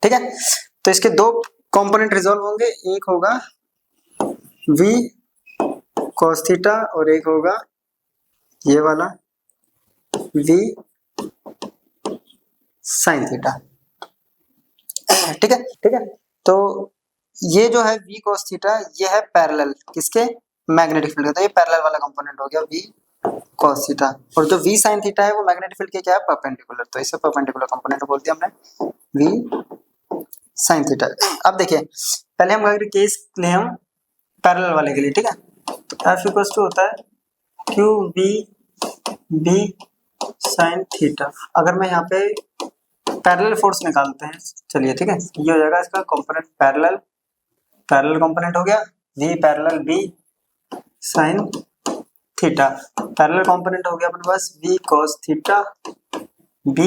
ठीक है। तो इसके दो कंपोनेंट रिजॉल्व होंगे, एक होगा v cos थीटा और एक होगा ये वाला v sin थीटा, ठीक है, ठीक है। तो ये जो है v cos थीटा ये है पैरेलल किसके, मैग्नेटिक फील्ड का, तो ये पैरेलल वाला कंपोनेंट हो गया v cos थीटा, और जो v sin थीटा है वो मैग्नेटिक फील्ड के क्या है, परपेंडिकुलर, तो इसे परपेंडिकुलर कंपोनेंट बोल दिया हमने v sin थीटा। अब देखिए पहले हम अगर केस ले हम पैरेलल वाले के लिए, ठीक है। तो F इक्वल टू होता है Q B B sine theta. अगर मैं यहाँ पे पैरेलल फोर्स निकालते हैं, चलिए, ठीक है, ये हो जाएगा इसका कंपोनेंट, पैरेलल कंपोनेंट हो गया v parallel b sine theta, parallel component हो गया अपने पास v cos थीटा b,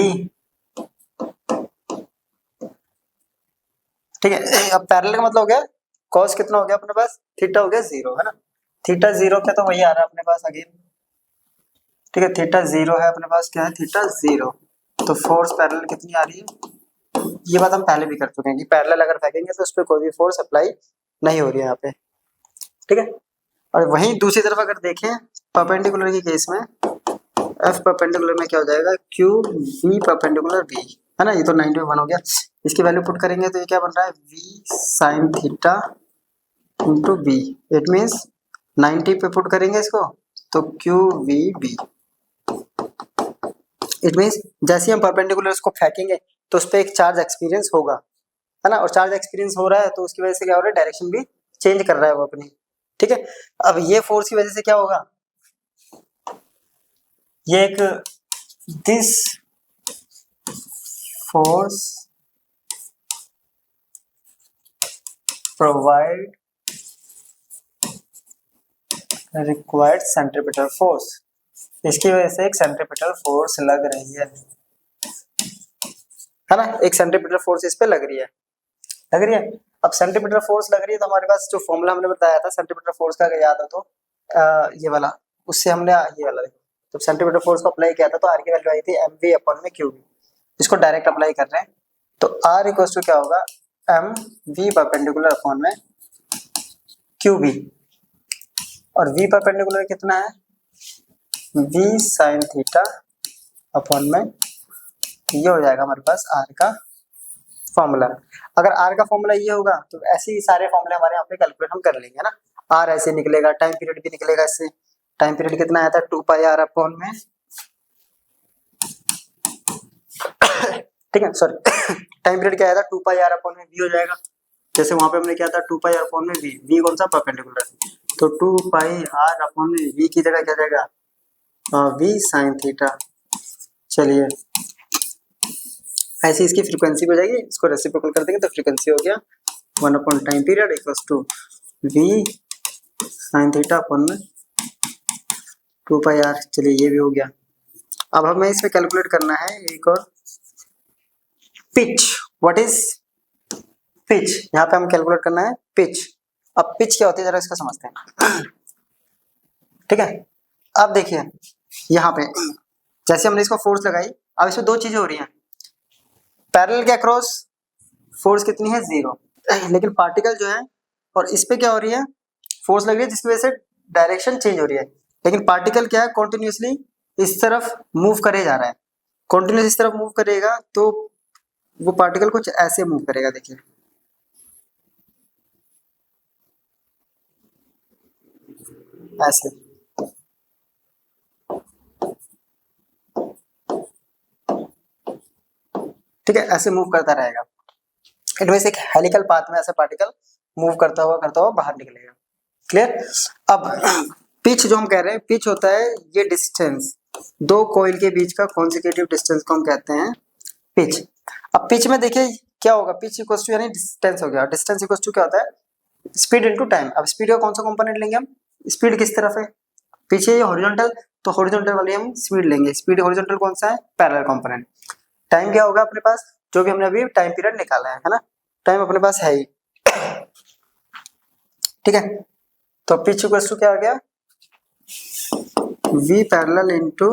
ठीक है। अब पैरेलल का मतलब हो गया cos कितना हो गया अपने पास, थीटा हो गया 0, है ना। थीटा 0 पे तो वही आ रहा है अपने पास अगेन, ठीक है, थीटा 0 है अपने पास, क्या है, थीटा 0। तो फोर्स पैरेलल कितनी आ रही है, ये बात हम पहले भी कर चुके हैं कि पैरेलल अगर फेंकेंगे तो उस पर कोई भी फोर्स अप्लाई नहीं हो रही है यहाँ पे, ठीक है। और वहीं दूसरी तरफ अगर देखें परपेंडिकुलर के केस में एफ परपेंडिकुलर में क्या हो जाएगा, क्यू वी परपेंडिकुलर वी, है ना। ये तो 90/1 हो गया। इसकी वैल्यू पुट करेंगे तो ये क्या बन रहा है, V sine theta into B. It means 90 पे पुट करेंगे इसको तो Q V B. It means जैसे हम परपेंडिकुलर उसको फेंकेंगे तो उस पर एक चार्ज एक्सपीरियंस होगा, है ना। और चार्ज एक्सपीरियंस हो रहा है तो उसकी वजह से क्या हो रहा है, डायरेक्शन भी चेंज कर रहा है वो अपनी, ठीक है। अब ये फोर्स की वजह से क्या होगा, ये एक this force provide required centripetal force, इसकी वजह से एक सेंट्रीपिटल फोर्स लग रही है ना। एक सेंट्रीपिटल फोर्स इस पे लग रही है। अब सेंट्रीपिटल फोर्स लग रही है तो हमारे पास जो फॉर्मूला हमने बताया था सेंट्रीपिटल फोर्स का, अगर याद हो तो ये वाला, उससे हमने ये वाला देखो, तो सेंट्रीपिटल फोर्स को अप्लाई किया था तो आर की वैल्यू आई थी एम वी अपॉन में क्यू वी। इसको डायरेक्ट अप्लाई कर रहे हैं तो आर इक्वल टू क्या होगा, एम वी परपेंडिकुलर अपॉन में क्यू वी, और वी परपेंडिकुलर कितना है, वी साइन थीटा अपॉन में, ये हो जाएगा हमारे पास आर का फॉर्मूला। अगर आर का फॉर्मूला ये होगा तो ऐसे ही सारे फॉर्मूले हमारे यहाँ पे कैलकुलेट हम कर लेंगे ना। आर ऐसे निकलेगा, टाइम पीरियड भी निकलेगा इससे। टाइम पीरियड कितना आया था, 2 पाई आर अपॉन में, ठीक है सॉरी टाइम पीरियड क्या आया था, 2 पाई आर अपॉन में वी हो जाएगा। जैसे वहां पे हमने क्या था, 2 पाई आर अपॉन में वी, वी कौन सा परपेंडिकुलर, तो 2 पाई आर अपॉन में वी की जगह क्या जाएगा, वी साइन थीटा। चलिए ऐसे इसकी फ्रीक्वेंसी हो जाएगी, इसको रेसिप्रोकल कर देंगे तो फ्रीक्वेंसी हो गया 1 upon time period equals to V sine theta upon में 2 पाई आर। चलिए ये भी हो गया। अब हमें इसमें कैलकुलेट करना है एक और पिच। व्हाट इज पिच, यहाँ पे हम कैलकुलेट करना है पिच। अब पिच क्या होती है जरा इसको समझते हैं, ठीक है। अब देखिए यहाँ पे जैसे हमने इसको फोर्स लगाई, अब इसमें 2 चीजें हो रही हैं, पैरेलल के अक्रॉस फोर्स कितनी है, 0, लेकिन पार्टिकल जो है और इस पे क्या हो रही है, फोर्स लग रही है जिसकी वजह से डायरेक्शन चेंज हो रही है। लेकिन पार्टिकल क्या है, कॉन्टिन्यूसली इस तरफ मूव करे जा रहा है। कॉन्टिन्यूस इस तरफ मूव करेगा तो वो पार्टिकल कुछ ऐसे मूव करेगा, देखिए ऐसे, ठीक है, ऐसे मूव करता रहेगा। इट मींस एक हेलिकल पाथ में ऐसे पार्टिकल मूव करता हुआ बाहर निकलेगा। क्लियर। अब पिच जो हम कह रहे हैं, पिच होता है ये डिस्टेंस, 2 कॉइल के बीच का कॉन्सेक्यूटिव डिस्टेंस को हम कहते हैं पिच। अब पिच में देखिए क्या होगा, पिच इक्वल टू यानी डिस्टेंस हो गया, डिस्टेंस इक्वल टू क्या होता है, स्पीड इनटू टाइम। अब स्पीड का कौन सा कंपोनेंट लेंगे हम, स्पीड किस तरफ है, पीछे ये हॉरिजॉन्टल, तो हॉरिजॉन्टल वाली हम स्पीड लेंगे। स्पीड हॉरिजॉन्टल कौन सा है, पैरेलल कंपोनेंट। टाइम क्या होगा अपने पास, जो भी हमने अभी टाइम पीरियड निकाला है ना, टाइम अपने पास है ही, ठीक है। तो पिच इक्वल टू क्या आ गया, v parallel into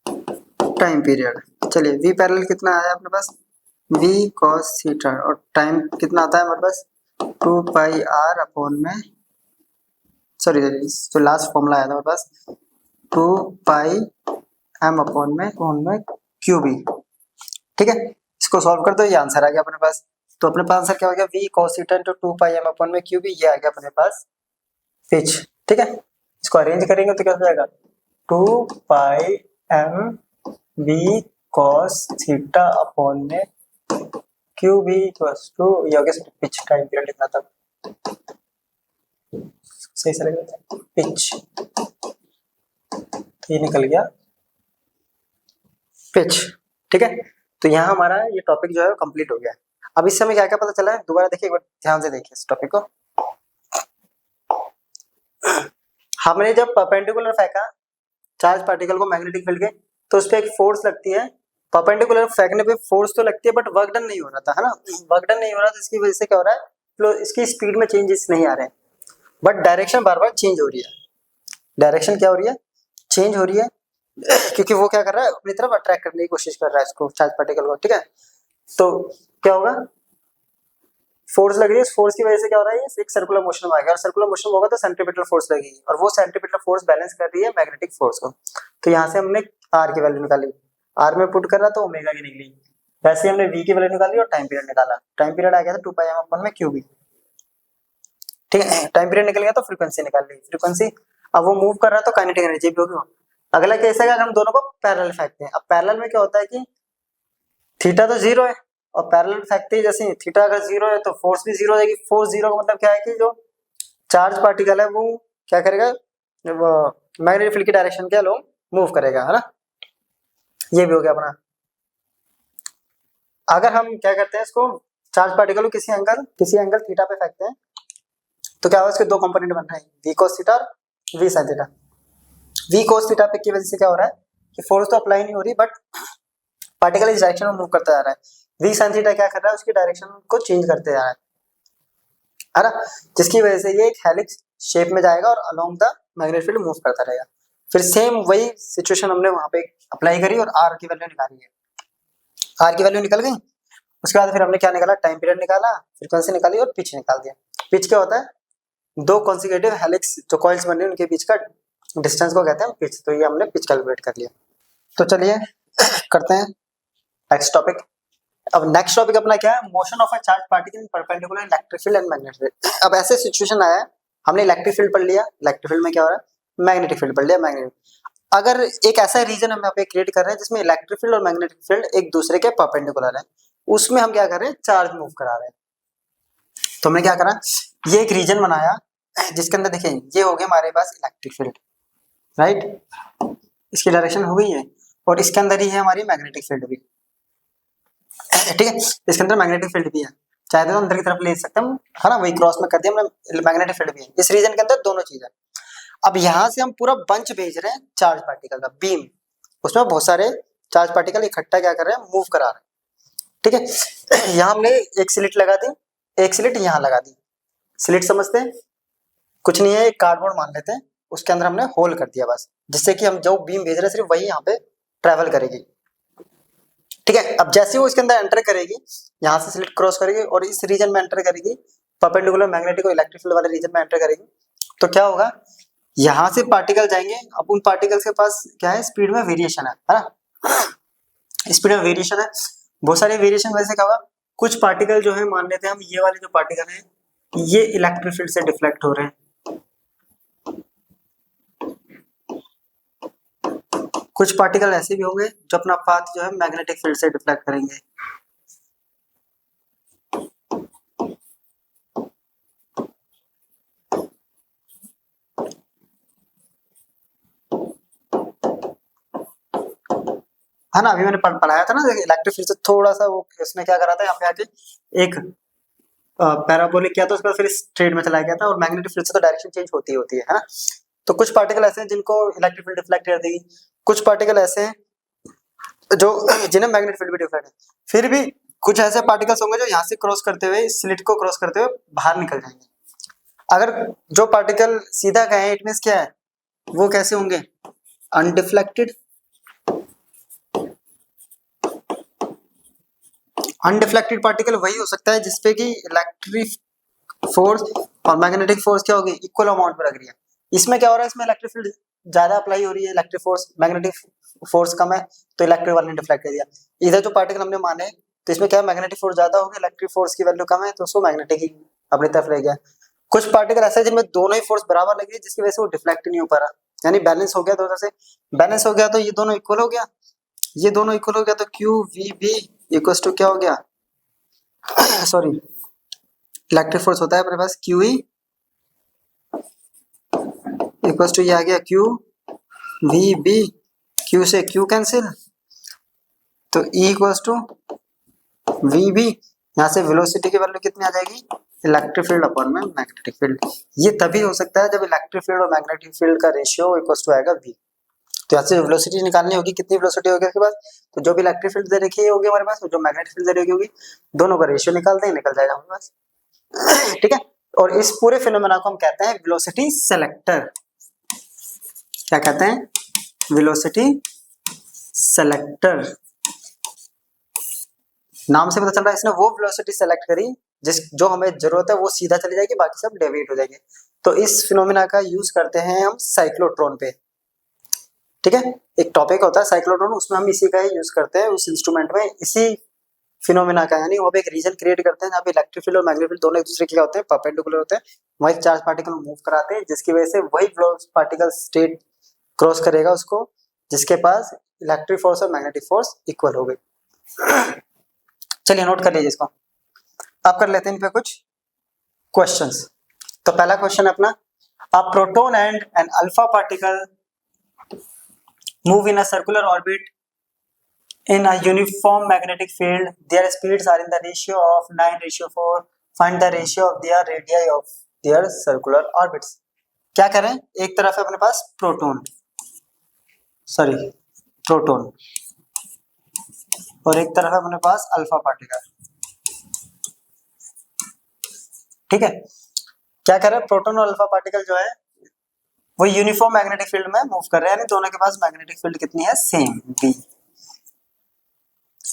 time period. चलिए v पैरेलल कितना आया अपने पास, v cos थीटा, और टाइम कितना आता है हमारे पास 2 पाई r अपॉन में, सॉरी जो लास्ट फॉर्मूला आया था हमारे पास 2 पाई m अपॉन में क्यू बी, ठीक है। इसको सॉल्व कर दो, ये आंसर आ गया अपने पास। तो अपने पास आंसर क्या हो गया, v cos थीटा इनटू 2 पाई m अपॉन में क्यू बी, ये आ गया अपने पास पिच, ठीक है। इसको अरेंज करेंगे तो क्या हो जाएगा, 2 पाई m v cos theta upon में क्यू बी इक्वल्स टू, ये हो गया पिच, टाइम पीरियड लिखना था सही से लगेगा पिच, ये निकल गया पिच, ठीक है। तो यहाँ हमारा ये टॉपिक जो है कंप्लीट हो गया। अब इससे हमें क्या क्या पता चला है, दोबारा देखिए एक बार ध्यान से देखिए इस टॉपिक को। हमने जब परपेंडिकुलर फेंका चार्ज पार्टिकल को मैग्नेटिक फील्ड के, तो उस पर एक फोर्स लगती है, परपेंडिकुलर फेंकने पे फोर्स तो लगती है बट वर्क डन नहीं हो रहा था, है ना। वर्क डन नहीं हो रहा था, इसकी वजह से क्या हो रहा है, इसकी स्पीड में चेंजेस नहीं आ रहे हैं, but direction bar bar change हो रही है। डायरेक्शन क्या हो रही है, चेंज हो रही है, क्योंकि वो क्या कर रहा है, अपनी तरफ अट्रैक्ट करने की कोशिश कर रहा है इसको, चार्ज पार्टिकल को, ठीक है। तो क्या होगा, फोर्स लग रही है, फोर्स की वजह से क्या हो रहा है, ये एक सर्कुलर मोशन में आ गया, और सर्कुलर मोशन में होगा तो सेंट्रीपिटल फोर्स लगेगी, और वो सेंट्रीपिटल फोर्स बैलेंस कर रही है मैग्नेटिक फोर्स को। तो यहाँ से हमने आर की वैल्यू निकाली, आर में पुट कर रहा तो ओमेगा की निकली, वैसे हमने वी की वैल्यू निकाली और टाइम पीरियड निकाला, टाइम पीरियड आ गया था 2πm/में क्यूबी। ठीक है, टाइम पीरियड निकल गया तो फ्रीक्वेंसी निकाल ली, फ्रीक्वेंसी अब वो मूव कर रहा है तो काइनेटिक एनर्जी भी होगी। अगला केस है कि हम दोनों को पैरेलल फेंकते हैं। अब पैरेलल में क्या होता है कि थीटा तो जीरो है, और पैरेलल फेंकते ही जैसे थीटा अगर जीरो है तो फोर्स भी जीरो हो जाएगी। फोर्स जीरो का मतलब क्या है कि जो चार्ज पार्टिकल है वो क्या करेगा, मैग्नेटिक फील्ड की डायरेक्शन के अलोंग मूव करेगा, है ना। ये भी हो गया अपना। अगर हम क्या करते हैं, इसको चार्ज पार्टिकल को किसी एंगल थीटा पे फेंकते हैं तो क्या होगा, इसके दो कंपोनेंट बन रहे हैं, वी कोस थीटा और V sine theta. V cos theta पे की वजह से क्या हो रहा है कि फोर्स तो अप्लाई नहीं हो रही, बट पार्टिकल इस डायरेक्शन में मूव करता जा रहा है। वी साइन थीटा क्या कर रहा है, उसकी डायरेक्शन को चेंज करते जा रहा है ना, जिसकी वजह से ये एक हेलिक्स शेप में जाएगा और along the magnetic field move करता रहेगा। फिर सेम वही सिचुएशन हमने वहां पे अप्लाई करी और आर की वैल्यू निकाली है, आर की वैल्यू निकल गई। उसके बाद फिर हमने क्या निकाला, टाइम पीरियड निकाला, फ्रीक्वेंसी निकाली और पिच निकाल दिया। पिच क्या होता है, दो कॉन्सिक्यूटिव हेलिक्स जो कॉइल्स बन रही है उनके बीच का डिस्टेंस को कहते हैं पिच। तो ये हमने पिच कैलकुलेट कर लिया। तो चलिए करते हैं नेक्स्ट टॉपिक। अब नेक्स्ट टॉपिक अपना क्या है, motion of a charge particle in perpendicular electric field and magnetic field. अब ऐसे सिचुएशन आया है, हमने इलेक्ट्रिक फील्ड पढ़ लिया, इलेक्ट्रिक फील्ड में क्या हो रहा है, मैग्नेटिक फील्ड पढ़ लिया, मैग्नेटिक। अगर एक ऐसा रीजन हम यहाँ पे क्रिएट कर रहे हैं जिसमें इलेक्ट्रिक फील्ड और मैग्नेटिक फील्ड एक दूसरे के परपेंडिकुलर है, उसमें हम क्या कर रहे हैं, चार्ज मूव करा रहे हैं। तो हमने क्या करा, ये एक रीजन बनाया जिसके अंदर देखिए ये हो गया हमारे पास इलेक्ट्रिक फील्ड, राइट, इसकी डायरेक्शन हो गई है, और इसके अंदर ही है हमारी मैग्नेटिक फील्ड भी, ठीक है, इसके अंदर मैग्नेटिक फील्ड भी है, चाहे तो अंदर की तरफ ले सकते हैं, है ना, वही क्रॉस में कर दिया हमने, मैग्नेटिक फील्ड भी है इस रीजन के अंदर, दोनों चीज है। अब यहाँ से हम पूरा बंच भेज रहे हैं चार्ज पार्टिकल का, बीम, उसमें बहुत सारे चार्ज पार्टिकल इकट्ठा क्या कर रहे हैं, मूव करा रहे हैं, ठीक है। यहाँ हमने एक स्लिट लगा दी, एक स्लिट यहाँ लगा दी, स्लिट समझते हैं, कुछ नहीं है, एक कार्डबोर्ड मान लेते हैं, उसके अंदर हमने होल कर दिया बस, जिससे कि हम जो बीम भेज रहे हैं सिर्फ वही यहाँ पे ट्रेवल करेगी, ठीक है। अब जैसे वो इसके अंदर एंटर करेगी, यहाँ से स्लिट क्रॉस करेगी और इस रीजन में एंटर करेगी, परपेंडिकुलर मैग्नेटिक और इलेक्ट्रिक फील्ड वाले रीजन में एंटर करेगी, तो क्या होगा, यहाँ से पार्टिकल जाएंगे, अब उन पार्टिकल्स के पास क्या है, स्पीड में वेरिएशन है ना, स्पीड में वेरिएशन है, बहुत सारे वेरिएशन। वैसे क्या होगा, कुछ पार्टिकल जो है, मान लेते हैं हम ये वाले जो पार्टिकल है ये इलेक्ट्रिक फील्ड से डिफ्लेक्ट हो रहे हैं, कुछ पार्टिकल ऐसे भी होंगे जो अपना पाथ जो है मैग्नेटिक फील्ड से डिफ्लेक्ट करेंगे, है ना। अभी मैंने पढ़ाया था ना इलेक्ट्रिक फील्ड से थोड़ा सा वो उसने क्या करा था, यहाँ पे आके एक पैराबोलिक किया था, उसके बाद फिर स्ट्रेट में चला गया था, और मैग्नेटिक फील्ड से तो डायरेक्शन चेंज होती है ना। तो कुछ पार्टिकल ऐसे हैं जिनको इलेक्ट्रिक फील्ड डिफ्लेक्ट कर देगी, कुछ पार्टिकल ऐसे हैं जो जिन्हें मैग्नेटिक फील्ड भी डिफ्लेक्ट है, फिर भी कुछ ऐसे पार्टिकल्स होंगे जो यहाँ से क्रॉस करते हुए, स्लिट को क्रॉस करते हुए बाहर निकल जाएंगे। अगर जो पार्टिकल सीधा गए, इट मींस क्या है, वो कैसे होंगे, अनडिफ्लेक्टेड। अनडिफ्लेक्टेड पार्टिकल वही हो सकता है जिसपे कि इलेक्ट्रिक फोर्स और मैग्नेटिक फोर्स क्या होगी, इक्वल अमाउंट में लग रही है। इसमें क्या हो रहा है, इसमें इलेक्ट्रिक फील्ड ज्यादा अप्लाई हो रही है, इलेक्ट्रिक फोर्स, मैग्नेटिक फोर्स कम है, तो इलेक्ट्रिक वाले ने डिफ्लेक्ट कर दिया। इधर जो पार्टिकल हमने माने तो इसमें क्या है, मैग्नेटिक फोर्स ज्यादा होगी, इलेक्ट्रिक फोर्स की वैल्यू कम है, तो उसको मैग्नेटिक ही अपनी तरफ ले गया। कुछ पार्टिकल ऐसे जिनमें दोनों ही फोर्स बराबर लग रही है, जिसकी वजह से वो डिफ्लेक्ट नहीं हो पा रहा, यानी बैलेंस हो गया, दोनों से बैलेंस हो गया, तो ये दोनों इक्वल हो गया, ये दोनों इक्वल हो गया, तो Q V B equal to क्या हो गया, सॉरी, इलेक्ट्रिक फोर्स होता है अपने पास क्यू ई इक्वल टू ये आ गया क्यू वी बी, क्यू से क्यू कैंसिल, तो E equal to V B, यहाँ से वेलोसिटी की वैल्यू कितनी आ जाएगी, इलेक्ट्रिक फील्ड अपॉन में मैग्नेटिक फील्ड। ये तभी हो सकता है जब इलेक्ट्रिक फील्ड और मैग्नेटिक फील्ड का रेशियो इक्वल टू आएगा वी। तो यहाँ से वेलोसिटी निकालनी होगी, कितनी वेलोसिटी होगी इसके बाद, तो जो भी इलेक्ट्रिक फील्ड दे रखी होगी हमारे पास, जो मैग्नेटिक फील्ड दे रखी होगी, दोनों का रेशियो निकाल दें, निकल जाएगा हमारे पास, ठीक है। और इस पूरे फिनोमेना को हम कहते हैं वेलोसिटी सेलेक्टर। क्या कहते हैं, वेलोसिटी सेलेक्टर। नाम से पता चल रहा है इसने वो वेलोसिटी सेलेक्ट करी जो हमें जरूरत है वो सीधा चली जाएगी, बाकी सब डेविएट हो जाएंगे। तो इस फिनोमिना का यूज करते हैं हम साइक्लोट्रॉन पे। ठीक है, एक टॉपिक होता है साइक्लोट्रॉन, उसमें हम इसी का ही यूज करते हैं उस इंस्ट्रूमेंट में, इसी फिनोमिना का, यानी वहाँ पे एक रीजन क्रिएट करते हैं जहाँ पे इलेक्ट्रिक फील्ड और मैग्नेटिक फील्ड दोनों एक दूसरे के क्या होते हैं, परपेंडिकुलर होते हैं, वहाँ एक चार्ज पार्टिकल मूव कराते हैं, जिसकी वजह से वही पार्टिकल स्टेट क्रॉस करेगा उसको जिसके पास इलेक्ट्रिक फोर्स और मैग्नेटिक फोर्स इक्वल हो गई। चलिए नोट कर लीजिए इसको। अब कर लेते हैं इन पे कुछ क्वेश्चंस। तो पहला क्वेश्चन है अपना, a proton and an alpha particle move in a circular orbit in a uniform magnetic field, their speeds are in the ratio of 9:4. Find the ratio of their radii of their circular orbits. क्या करें, एक तरफ है अपने पास प्रोटॉन और एक तरफ है अपने पास अल्फा पार्टिकल। ठीक है, क्या करें, प्रोटॉन और अल्फा पार्टिकल जो है वो यूनिफॉर्म मैग्नेटिक फील्ड में मूव कर रहे हैं, यानी दोनों के पास मैग्नेटिक फील्ड कितनी है, सेम बी।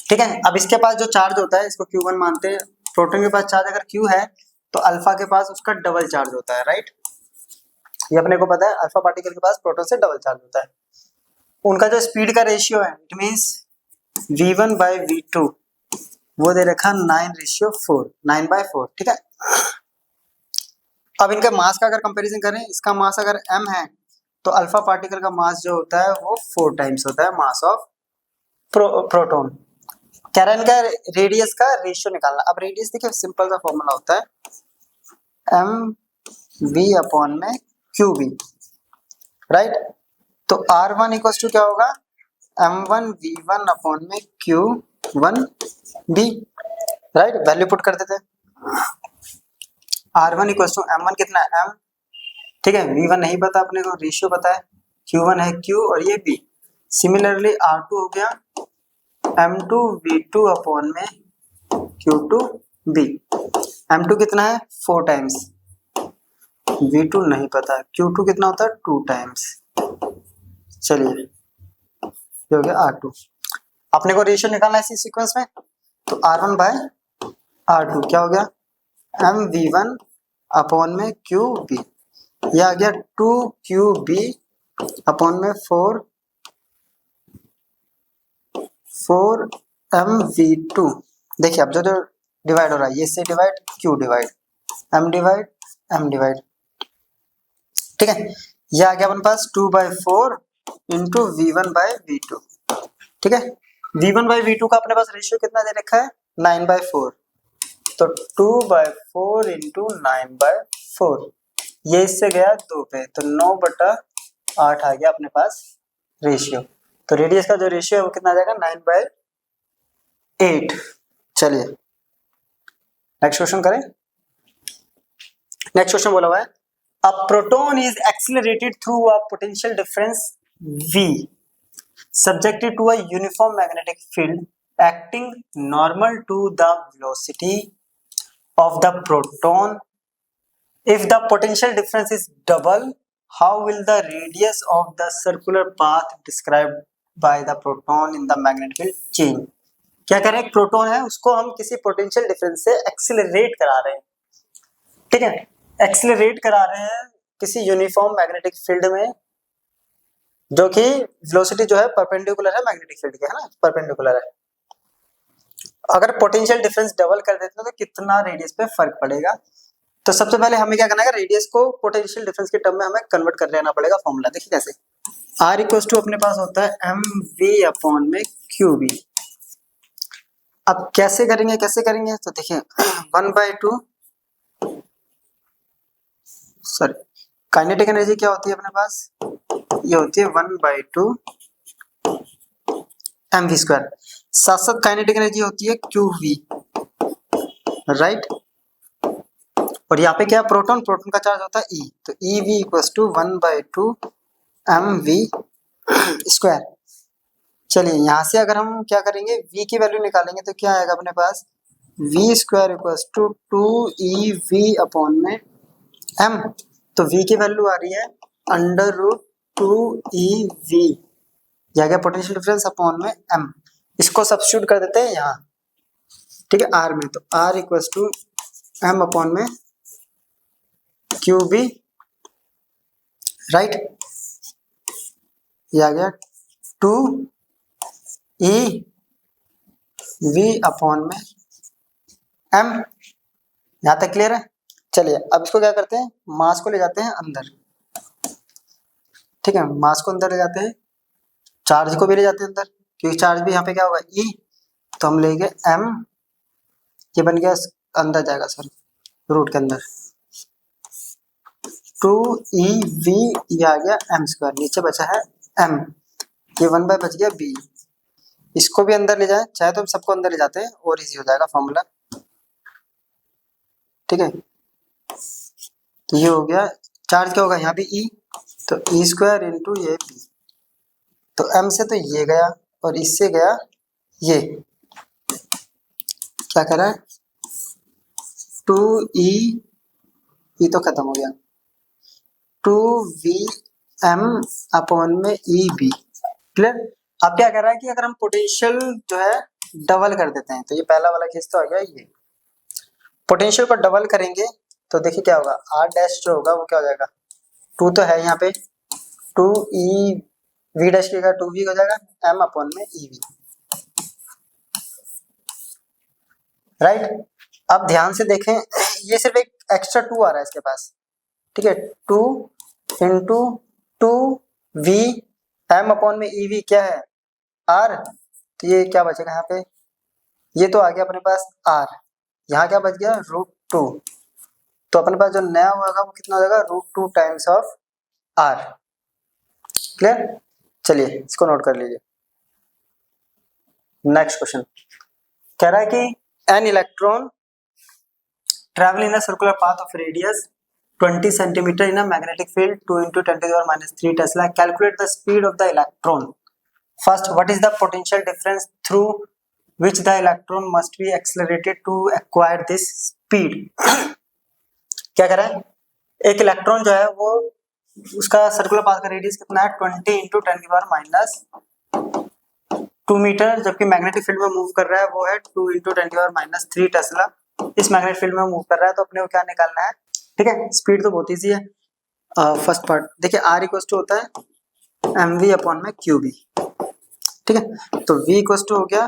ठीक है, अब इसके पास जो चार्ज होता है इसको Q1 मानते हैं। प्रोटॉन के पास चार्ज अगर Q है तो अल्फा के पास उसका डबल चार्ज होता है, राइट। ये अपने को पता है, अल्फा पार्टिकल के पास प्रोटॉन से डबल चार्ज होता है। उनका जो स्पीड का रेशियो है, इट मींस v1/v2, वो दे रखा 9:4। ठीक है, अब इनके मास का अगर कंपैरिजन करें, इसका मास अगर m है तो अल्फा पार्टिकल का मास जो होता है वो 4 टाइम्स होता है मास ऑफ प्रोटॉन। कह रहा है इनका रेडियस का रेशियो निकालना। अब रेडियस देखिए सिंपल सा फॉर्मूला होता है mv/qv, राइट। तो r1 इक्वल्स टू क्या होगा, m1v1/q1b, राइट। वैल्यू पुट कर देते हैं, r1 इक्वल्स टू m1 कितना है m, ठीक है, v1 नहीं पता अपने को, रेशियो पता है, q1 है q और ये b। सिमिलरली r2 हो गया m2v2/q2b। m2 कितना है 4 टाइम्स, v2 नहीं पता, q2 कितना होता है 2 टाइम्स। चलिए ये हो गया r2। अपने को रेशियो निकालना है इसी सीक्वेंस में, तो r1/r2 क्या हो गया, mv1/qb, ये आ गया 2qb/4mv2। देखिए अब जो डिवाइड हो रहा है, ये से divide, q divide, m divide. ठीक है, ये आ गया अपने पास 2/4 इंटू v1/v2। ठीक है, v1/v2 का अपने पास रेशियो कितना दे रखा है, 9/4, तो 2/4 इंटू 9/4, ये इससे गया 2 पे, तो 9/8 आ गया अपने पास रेशियो। तो रेडियस का जो रेशियो है वो कितना आ जाएगा, 9/8। चलिए नेक्स्ट क्वेश्चन करें। नेक्स्ट क्वेश्चन बोला हुआ है, a proton is accelerated through a potential difference v subjected to a uniform magnetic field acting normal to the velocity of the proton. If the potential difference is double, how will the radius of the circular path described by the proton in the magnetic field change? क्या करें, एक प्रोटॉन है उसको हम किसी पोटेंशियल डिफरेंस से एक्सिलरेट करा रहे हैं। ठीक है, एक्सिलरेट करा रहे हैं किसी यूनिफॉर्म मैग्नेटिक फील्ड में, जो कि वेलोसिटी जो है परपेंडिकुलर है मैग्नेटिक फील्ड के, है ना, परपेंडिकुलर है। अगर पोटेंशियल डिफरेंस डबल कर देते हैं तो कितना रेडियस पे फर्क पड़ेगा। तो सबसे पहले हमें क्या करना है, रेडियस को पोटेंशियल डिफरेंस के टर्म में हमें कन्वर्ट कर लेना पड़ेगा। फॉर्मूला देखिए कैसे, r इक्वल्स टू अपने पास होता है mv/qb। अब कैसे करेंगे तो देखिए 1/2, सॉरी काइनेटिक एनर्जी क्या होती है अपने पास, ये होती है 1/2 mv²। साथ साथ काइनेटिक एनर्जी होती है qv, राइट। और यहाँ पे क्या, प्रोटॉन का चार्ज होता है e, तो ev इक्वल्स टू 1/2 mv²। चलिए यहाँ से अगर हम क्या करेंगे, v की वैल्यू निकालेंगे तो क्या आएगा अपने पास, v² इक्वल्स टू 2ev/m। तो v की वैल्यू आ रही है √2ev, यह गया पोटेंशियल डिफरेंस अपॉन में m। इसको सब्स्टिट्यूट कर देते हैं यहाँ, ठीक है, r में, तो r equals to m upon में क्यू बी, राइट। ये आ गया 2 ई वी अपॉन में m। यहां तक क्लियर है। चलिए अब इसको क्या करते हैं, मास को ले जाते हैं अंदर, ठीक है। मास को अंदर ले जाते हैं, चार्ज को भी ले जाते हैं अंदर, क्योंकि चार्ज भी यहाँ पे क्या होगा ई, तो हम लेंगे m, ये बन गया अंदर जाएगा, सॉरी रूट के अंदर 2 ई वी, ये आ गया m स्क्वायर, नीचे बचा है m, ये 1 बाय बच गया b। इसको भी अंदर ले जाए, चाहे तो हम सबको अंदर ले जाते हैं और इजी हो जाएगा फॉर्मूला, ठीक है। तो ये हो गया, चार्ज क्या होगा यहाँ भी ई, तो ई स्क्वायर इंटू ये बी, तो m से तो ये गया और इससे गया ये, क्या कह रहा है 2 ई तो खत्म हो गया, 2 वी एम अपॉन में ई बी, क्लियर। अब क्या कर रहा है कि अगर हम पोटेंशियल जो है डबल कर देते हैं, तो ये पहला वाला केस तो आ गया, ये पोटेंशियल को डबल करेंगे तो देखिए क्या होगा, आर डैश जो होगा वो क्या हो जाएगा, 2 तो है यहाँ पे, 2 ई वी डैश की 2 वी हो जाएगा एम अपॉन में ई वी, राइट। अब ध्यान से देखें, ये सिर्फ एक एक्स्ट्रा 2 आ रहा है इसके पास, ठीक है। 2 इंटू 2 वी एम अपॉन में ई वी क्या है आर, तो ये क्या बचेगा यहाँ पे, ये तो आ गया अपने पास आर, यहाँ क्या बच गया √2, तो अपने पास जो नया होगा वो कितना हो जाएगा √2 टाइम्स ऑफ आर, क्लियर। चलिए इसको नोट कर लीजिए। नेक्स्ट क्वेश्चन कह रहा है कि an electron travel in a circular path of radius 20 centimeter in a magnetic field 2 into 10 to the power minus 3 Tesla. Calculate the speed of the electron. First, what is the potential difference through which the electron must be accelerated to acquire this speed? क्या कर रहा है, एक इलेक्ट्रॉन जो है वो उसका सर्कुलर पाथ का रेडियस कितना है 20 into 10 की पावर माइनस 2 मीटर, जबकि मैग्नेटिक फील्ड में मूव कर रहा है वो है 2 into 10 की पावर माइनस 3 टेस्ला। इस मैग्नेटिक फील्ड में मूव कर रहा है, तो अपने को क्या निकालना है, ठीक है। स्पीड तो बहुत ईजी है। फर्स्ट पार्ट देखिए, आर इक्वल टू होता है एम वी अपॉन में क्यू बी, ठीक है। तो वी इक्वल टू हो गया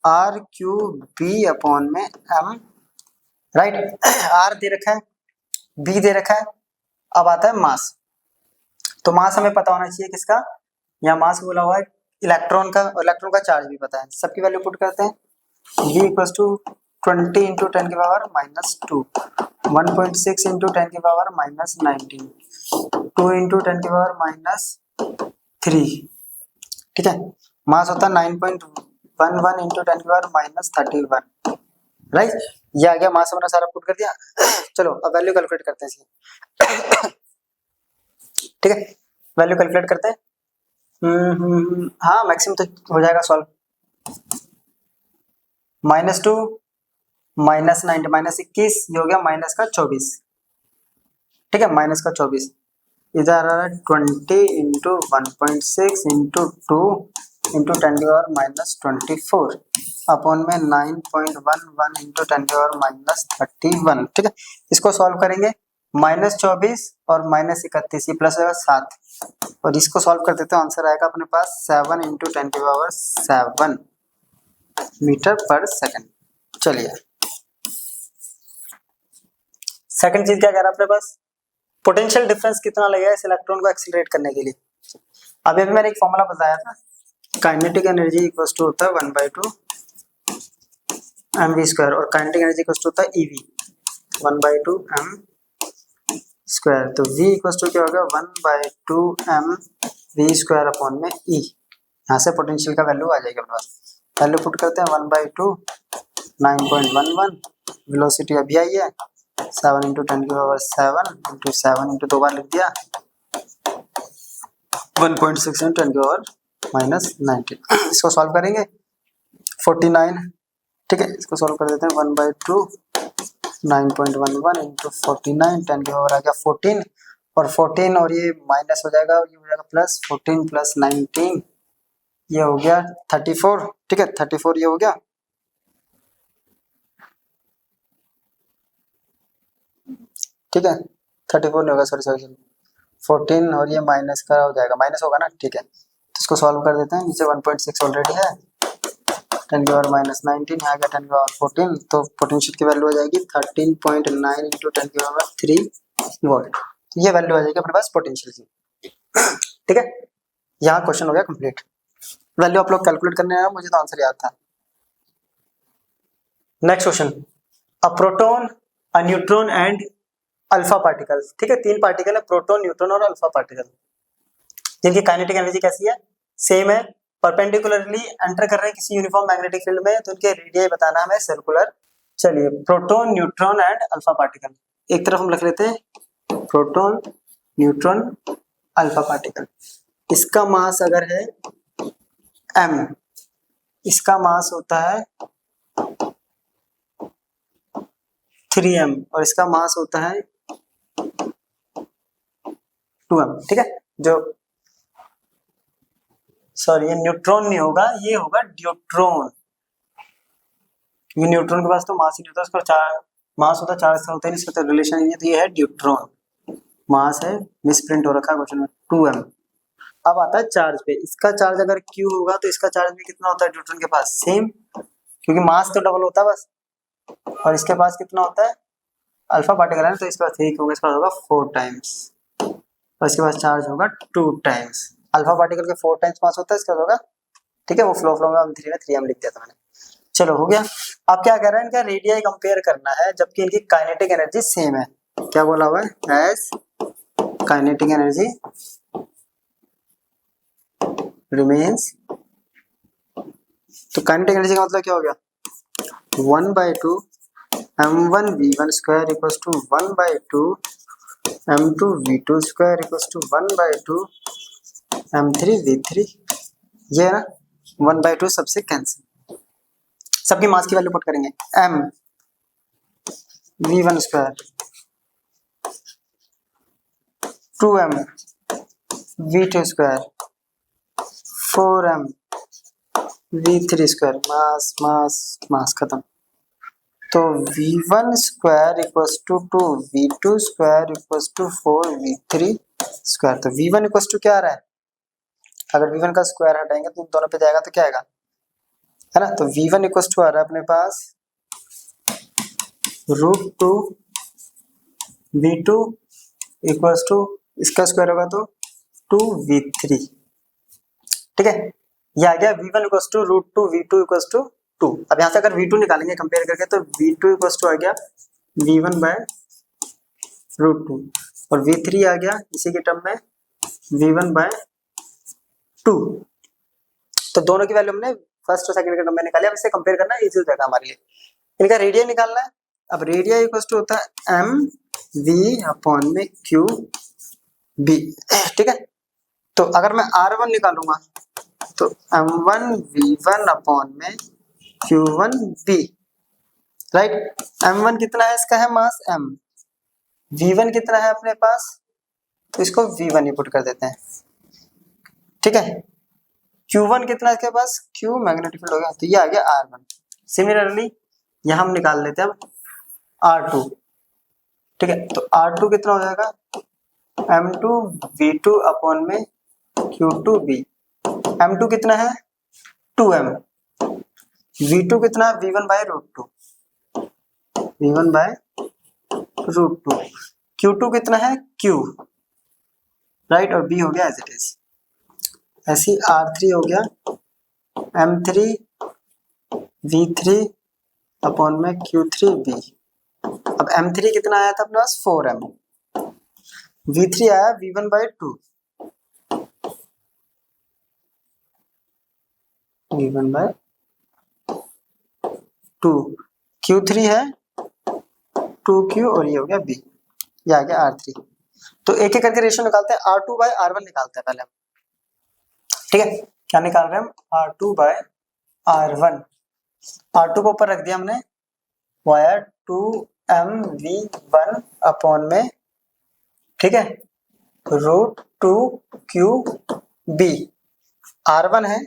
आर क्यू बी अपॉन में एम, राइट। आर दे रखा है, बी दे रखा है, अब आता है मास। तो मास हमें पता होना चाहिए किसका, यहाँ मास बोला हुआ है इलेक्ट्रॉन का, और इलेक्ट्रॉन का चार्ज भी पता है, सबकी वैल्यू पुट करते हैं। वी इक्वल टू 20 इंटू 10 की पावर माइनस 2, 1.6 इंटू 10 की पावर माइनस 19, 2 इंटू 10 की पावर माइनस 3, ठीक है। मास होता है 9.11 इंटू 10 की पावर माइनस 31, राइट। ये आ गया मास, हमने सारा पुट कर दिया। चलो अब वैल्यू कैलकुलेट करते हैं इसकी, ठीक है। वैल्यू कैलकुलेट करते हैं, हाँ मैक्सिमम तो हो जाएगा सॉल्व। -2 -9 -21, ये हो गया माइनस का 24, ठीक है, माइनस का 24। इधर आ रहा है 20 इंटू 1.6 इंटू 2 इंटू 10 की पावर माइनस 24 अपॉन में 9.11 इंटू 10 की पावर माइनस 31, ठीक है। इसको सॉल्व करेंगे, -24 और -31, ये प्लस होगा 7, और इसको सॉल्व कर देते हैं, आंसर आएगा अपने पास 7 इंटू 10 की पावर 7 मीटर पर सेकंड। चलिए सेकंड चीज क्या कह रहा है अपने पास, पोटेंशियल डिफरेंस कितना लगेगा इस इलेक्ट्रॉन को एक्सीलरेट करने के लिए। अभी अभी मैंने एक फॉर्मूला बताया था, काइनेटिक एनर्जी इक्वल टू होता है 1/2 mv², और काइनेटिक एनर्जी इक्वल टू होता है ev 1/2 m²। तो v इक्वल टू क्या होगा 1/2 mv² अपॉन में e, यहाँ से पोटेंशियल का वैल्यू आ जाएगा अपने पास। वैल्यू पुट करते हैं 1/2 9.11, वेलोसिटी अभी आई है 7 इंटू 10 की पावर 7 इंटू 7 इंटू 2 बार लिख दिया 1.6 इंटू 10 की पावर माइनस 19। इसको सॉल्व करेंगे 49, ठीक है। इसको सॉल्व कर देते हैं 1/2 9.11 इंटू 49, 10 की पावर आ गया 14, और 14 और ये माइनस हो जाएगा, ये हो जाएगा प्लस 14 प्लस 19, ये हो गया 34, ठीक है। 34 ये हो गया, ठीक है 34 नहीं होगा, सॉरी सॉरी 14 और ये माइनस का हो जाएगा, माइनस होगा ना, ठीक है। तो इसको सॉल्व कर देते हैं, नीचे 1.6 ऑलरेडी है, 10 की पावर माइनस 19 आ गया, 10 की पावर 14, तो पोटेंशियल की वैल्यू हो जाएगी 13.9 इंटू 10 की पावर 3 वोल्ट। ये वैल्यू आ जाएगी अपने पास पोटेंशियल की, ठीक है। यहाँ क्वेश्चन हो गया कंप्लीट। वैल्यू आप लोग कैलकुलेट करने आए, मुझे तो आंसर याद था। Next question, a proton, a neutron and alpha particle, ठीक है, 3 पार्टिकल है, प्रोटॉन, न्यूट्रॉन और अल्फा पार्टिकल, जिनकी काइनेटिक एनर्जी कैसी है, सेम है, परपेंडिकुलरली एंटर कर रहे हैं किसी यूनिफॉर्म मैग्नेटिक फील्ड में, तो उनके रेडियस बताना हमें सर्कुलर। चलिए proton, neutron and alpha particle, एक तरफ हम लिख लेते हैं प्रोटॉन, न्यूट्रॉन, अल्फा पार्टिकल। इसका मास अगर है m, इसका मास होता है 3m और इसका मास होता है 2m, ठीक है। जो सॉरी ये न्यूट्रॉन नहीं होगा, ये होगा ड्यूट्रॉन, क्योंकि न्यूट्रॉन के पास तो मास ही नहीं होता, उसका चार मास होता है, चार्ज होता है, इसका तो रिलेशन नहीं है, तो ये है ड्यूट्रॉन, मास है, मिसप्रिंट हो रखा है क्वेश्चन में 2m। अब आता है चार्ज पे, इसका चार्ज अगर q होगा तो इसका चार्ज भी कितना होता है न्यूट्रॉन के पास, सेम, क्योंकि मास तो डबल होता है बस, और इसके पास कितना होता है, अल्फा पार्टिकल है तो इसका 3 होगा, इसका होगा 4 टाइम्स, और इसके पास चार्ज होगा 2 टाइम्स, अल्फा पार्टिकल के 4 टाइम्स मास होता है, इसका होगा, ठीक है। वो फ्लो में हम 3m लिख दिया था मैंने, चलो हो गया। अब क्या कह रहा है, इनका रेडियस कंपेयर करना है जबकि इनकी काइनेटिक एनर्जी सेम है, क्या बोला हुआ है, एज काइनेटिक एनर्जी रिमेन्स, तो काइनेटिक एनर्जी का मतलब क्या हो गया, 1/2 m1 v1 square equals to 1/2 m2 v2 square equals to 1/2 m3 v3, ये ना 1/2 सबसे कैंसिल, सबकी मास की वैल्यू पुट करेंगे, m v1 square 2m v2 square 4m v3 square, mass mass mass खत्म, तो v1 square equals to 2 v2 square equals to 4 v3 square, तो v1 इक्वल्स टू क्या आ रहा है, अगर v1 का स्क्वायर हटाएंगे तो दोनों पे जाएगा तो क्या आएगा, है ना, तो v1 इक्वल्स टू आ रहा है अपने पास √2 v2 इक्वल्स टू, इसका स्क्वायर होगा तो 2 v3, ठीक है। ये आ गया v1 equals to √2 v2 equals to 2। अब यहाँ से अगर v2 निकालेंगे कंपेयर करके तो v2 इक्वल्स टू आ गया v1/√2 और v3 आ गया इसी के टर्म में v1/2, तो दोनों की वैल्यू हमने फर्स्ट और सेकंड के टर्म में निकाली, अब इसे कंपेयर करना इजी हो जाएगा हमारे लिए। इनका रेडियस निकालना है, अब रेडियस इक्वल्स टू होता है mv में qb, ठीक है। तो अगर मैं r1 निकालूंगा तो m1v1 में q1b, राइट। m1 कितना है, इसका है मास m, v1 कितना है अपने पास, तो इसको v1 ही पुट कर देते हैं, ठीक है। q1 कितना है इसके पास, q मैग्नेटिक फील्ड हो गया, तो ये आ गया r1। सिमिलरली यहाँ हम निकाल लेते हैं अब r2, ठीक है, तो r2 कितना हो जाएगा m2v2 में q2b, m2 कितना है 2m, v2 कितना है v1/√2, v1/√2, q2 कितना है q, राइट, और b हो गया एज इट इज, ऐसी r3 हो गया m3 v3 में q3b। अब m3 कितना आया था अपने पास 4m, v3 आया v1/2, v1/2, q3 है 2q और ये हो गया b, ये आ गया r3। तो एक एक करके रेशियो निकालते हैं, r2/r1 निकालते हैं पहले हम, ठीक है। क्या निकाल रहे हैं हम, r2/r1, r2 को ऊपर रख दिया हमने, वायर 2mv1 में, ठीक है, √2qb, r1 है,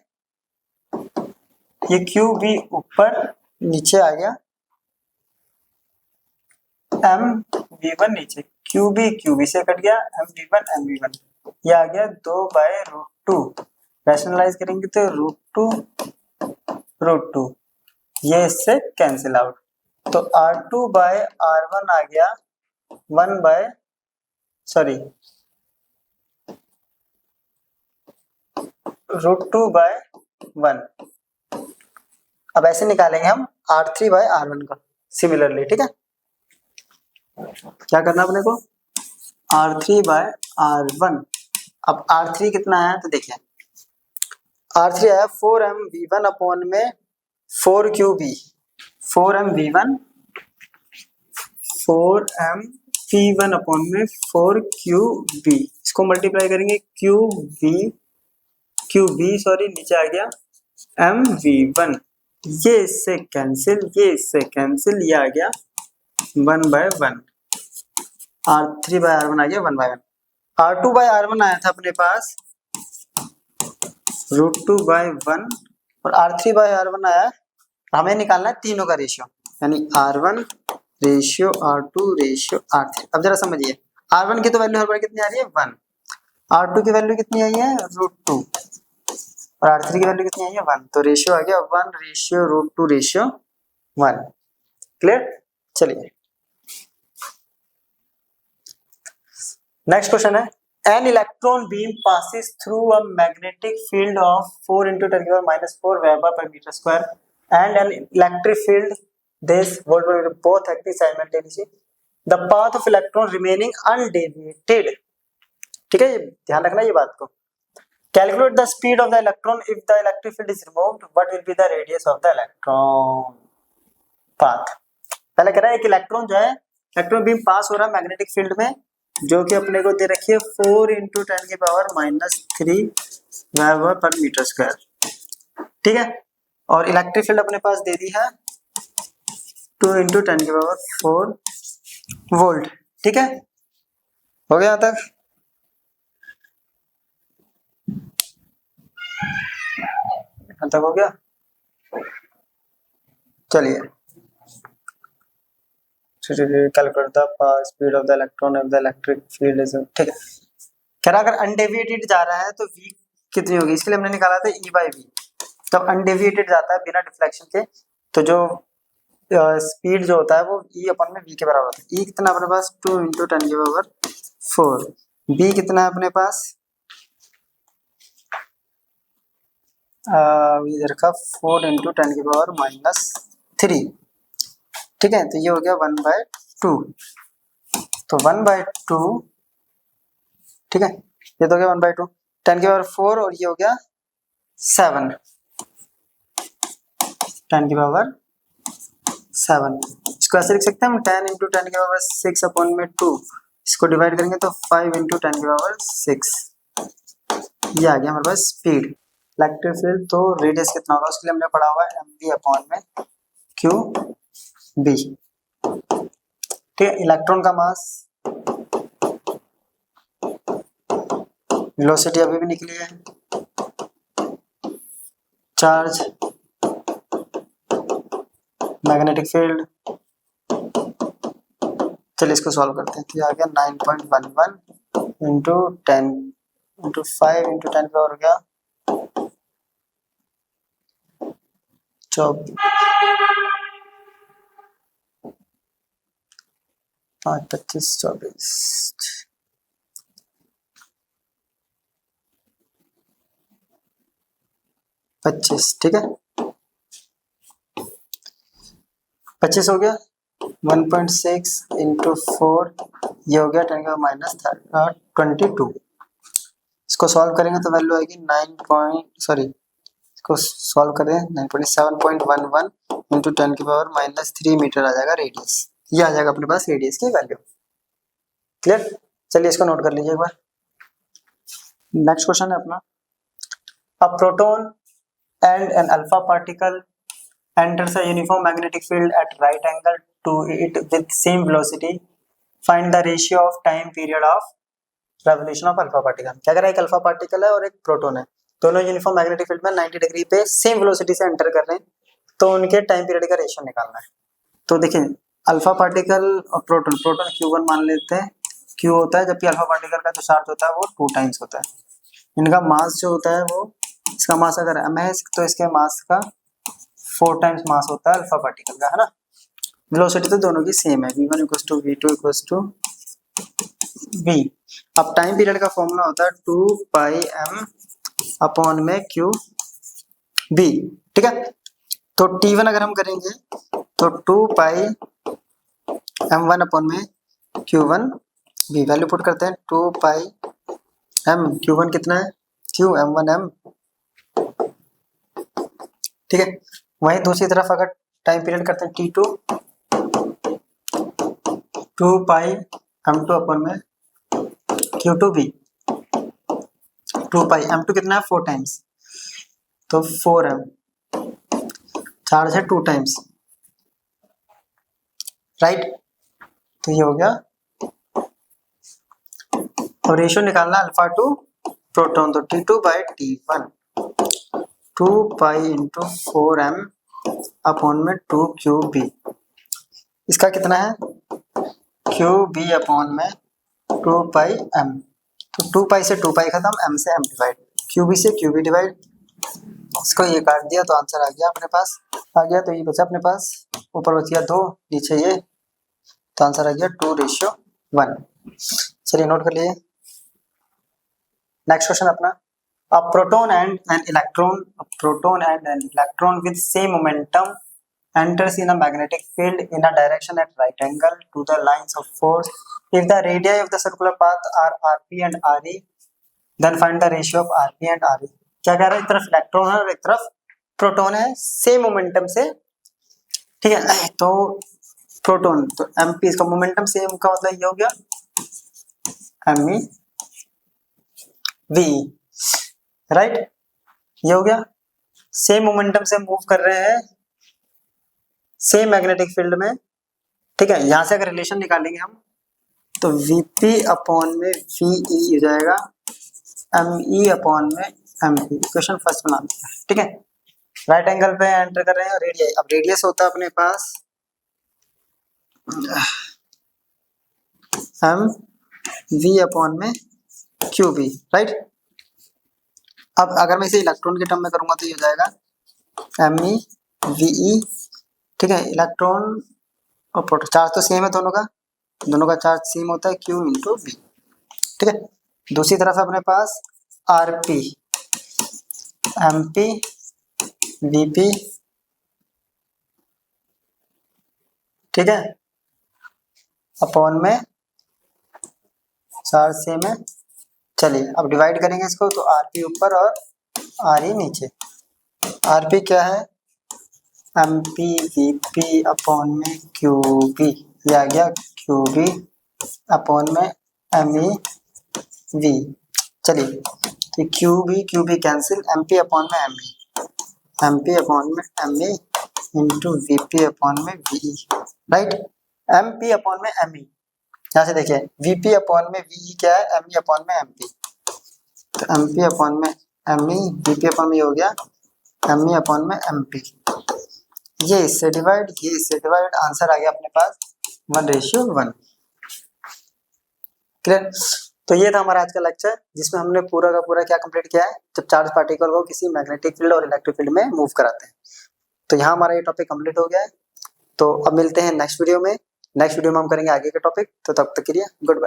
ये qb ऊपर नीचे आ गया, mv1 नीचे, क्यू बी से कट गया, एम वी वन, ये आ गया 2/√2, रैशनलाइज करेंगे तो √2, ये इससे कैंसिल आउट, तो R2/R1 आ गया √2/1। अब ऐसे निकालेंगे हम R3/R1 का सिमिलरली, ठीक है। क्या करना अपने को, R3/R1। अब R3 कितना आया तो देखिए, R3 आया 4mv1 अपॉन में 4qb, 4mv1 अपॉन में 4qb, इसको मल्टीप्लाई करेंगे qb नीचे आ गया mv1, ये इससे कैंसिल, ये आ गया 1/1, R3/R1 आ गया 1/1। R2/R1 आया था अपने पास √2/1 और R3/R1 आया, हमें निकालना है तीनों का रेशियो, यानी R1 ratio R2 ratio R3। अब जरा समझिए, R1 की तो वैल्यू हर बार कितनी आ रही है 1, R2 की वैल्यू कितनी आई है √2 और R3 की वैल्यू कितनी आई है 1, तो रेशियो आ गया 1 रेशियो √2 रेशियो 1। क्लियर, चलिए नेक्स्ट क्वेश्चन है, an electron beam passes through a magnetic field of 4 × 10⁻⁻4 Weber per meter square and an electric field this both acting simultaneously, the path of electron remaining undeviated, ठीक है, ध्यान रखना ये बात को। Calculate the speed of the electron if the electric field is removed, what will be the radius of the electron path। पहले कह रहा है एक इलेक्ट्रॉन जो है, इलेक्ट्रॉन बीम पास हो रहा है मैग्नेटिक फील्ड में, जो कि अपने को दे रखी है 4 × 10⁻³ वेबर पर मीटर स्क्वायर, ठीक है, और इलेक्ट्रिक फील्ड अपने पास दे दी है 2 × 10⁴ वोल्ट, ठीक है, हो गया यहाँ तक। यहाँ तक हो गया, चलिए calculate the speed of the electron if the electric field is, ठीक है। कह रहा अगर अनडेविएटेड जा रहा है तो v कितनी होगी, इसके लिए हमने निकाला था E/v, जब अनडेविएटेड जाता है बिना डिफ्लेक्शन के तो जो स्पीड जो होता है वो E/v के बराबर होता है। E कितना अपने पास 2 × 10⁴, b कितना है अपने पास इधर का 4 × 10⁻⁻3, ठीक है, तो ये हो गया 1/2, तो 1/2, ठीक है, ये तो हो गया 1/2, 10⁴ और ये हो गया 7, 10⁻7, इसको ऐसे लिख सकते हैं हम 10 × 10⁻6 अपॉन में 2, इसको डिवाइड करेंगे तो 5 × 10⁻6, ये आ गया हमारे पास स्पीड। इलेक्ट्रिक फील्ड तो रेडियस कितना होगा उसके लिए हमने पढ़ा हुआ है mv अपॉन में qb, ठीक है। इलेक्ट्रॉन का मास, वेलोसिटी अभी भी निकली है, चार्ज, मैग्नेटिक फील्ड, चलिए इसको सॉल्व करते हैं, तो ये आ गया 9.11 × 10 × 5 × 10 का हो गया 24, 5, 25, 24, 25, ठीक है, 25 हो गया, 1.6 × 4, ये हो गया 10⁻22, इसको सॉल्व करेंगे तो वैल्यू आएगी इसको सॉल्व करें 7.11 × 10⁻³ मीटर आ जाएगा रेडियस, ये आ जाएगा अपने पास रेडियस की वैल्यू। क्लियर, चलिए इसको नोट कर लीजिए एक बार। नेक्स्ट क्वेश्चन है अपना, a proton and an alpha particle enters a uniform magnetic field at right angle to it with same velocity, find the ratio of time period of revolution of alpha particle। क्या कर रहा है, एक अल्फा पार्टिकल है और एक प्रोटॉन है, दोनों यूनिफॉर्म मैग्नेटिक फील्ड में 90 डिग्री पे सेम वेलोसिटी से एंटर कर रहे हैं, तो उनके टाइम पीरियड का रेशियो निकालना है। तो देखिए अल्फा पार्टिकल और प्रोटॉन, Q1 मान लेते हैं क्यू होता है, जबकि अल्फा पार्टिकल का जो चार्ज होता है वो 2 टाइम्स होता है। इनका मास जो होता है वो, इसका मास अगर m है तो इसके मास का 4 टाइम्स मास होता है अल्फा पार्टिकल का, है ना। वेलोसिटी तो दोनों की सेम है, v1 = v2 = v। अब टाइम पीरियड का फॉर्मूला होता है 2 पाई m अपॉन में q b, ठीक है। तो t1 अगर हम करेंगे तो 2 पाई m1 अपॉन में q1 b, वैल्यू पुट करते हैं 2 पाई m, q1 कितना है, q m1m, ठीक है। वहीं दूसरी तरफ अगर टाइम पीरियड करते हैं t2, 2 पाई m2 अपॉन में q2b, 2 पाई m2 कितना है 4 टाइम्स, तो 4m, चार्ज है 2 टाइम्स, राइट। तो ये हो गया। और रेशियो निकालना अल्फा टू प्रोटॉन, तो T2/T1 2 pi into 4m upon में 2qb, इसका कितना है qb अपॉन में 2 पाई m, तो 2 पाई से 2 पाई खत्म, m से m डिवाइड, qb से qb डिवाइड, इसको ये काट दिया तो आंसर आ गया अपने पास, आ गया। तो ये बचा अपने पास, ऊपर बच गया 2, नीचे ये, तो आंसर आ गया 2:1। चलिए नोट कर लिए। नेक्स्ट क्वेश्चन अपना, a proton and an electron with same momentum enters in a magnetic field in a direction at right angle to the lines of force. If the radii of the circular path are rp and re, then find the ratio of rp and re। क्या कह रहा है, एक तरफ इलेक्ट्रॉन है और एक तरफ प्रोटॉन है, सेम मोमेंटम से, ठीक है। तो प्रोटॉन तो mp, इसका मोमेंटम सेम का मतलब ये हो गया me v, राइट। ये हो गया, सेम मोमेंटम से मूव कर रहे हैं सेम मैग्नेटिक फील्ड में, ठीक है। यहां से अगर रिलेशन निकालेंगे हम तो Vp अपॉन में Ve हो जाएगा Me अपॉन में Mp। इक्वेशन फर्स्ट बना दिया, ठीक है। राइट एंगल पे एंटर कर रहे हैं रेडियस, अब रेडियस होता है अपने पास V अपॉन में QB, राइट। अब अगर मैं इसे इलेक्ट्रॉन के टर्म में करूंगा तो ये हो जाएगा Me Ve, ठीक है। इलेक्ट्रॉन और प्रोटॉन चार्ज तो सेम है दोनों का चार्ज सेम होता है Q इंटू V, ठीक है। दूसरी तरफ है अपने पास Rp MP Vp, ठीक है, अपॉन में चार्ज सेम है। चलिए अब डिवाइड करेंगे इसको, तो Rp ऊपर और Re नीचे। Rp क्या है, MP Vp अपॉन में QB, ये आ गया QB अपॉन में Me V। चलिए तो QB कैंसिल, MP अपॉन में MP अपॉन में Me इंटू Vp अपॉन में Ve, राइट। MP अपॉन में Me, यहाँ से देखिए Vp अपॉन में Ve क्या है, Me अपॉन में MP, तो MP अपॉन में Me, Vp अपॉन में हो गया Me अपॉन में MP, ये इससे डिवाइड, ये इससे डिवाइड, आंसर आ गया अपने पास 1:1। क्लियर। तो ये था हमारा आज का लेक्चर, जिसमें हमने पूरा का पूरा क्या कंप्लीट किया है, जब चार्ज पार्टिकल को किसी मैग्नेटिक फील्ड और इलेक्ट्रिक फील्ड में मूव कराते हैं। तो यहाँ हमारा ये टॉपिक कंप्लीट हो गया है। तो अब मिलते हैं नेक्स्ट वीडियो में हम करेंगे आगे के टॉपिक। तो तब तक के लिए गुड बाय।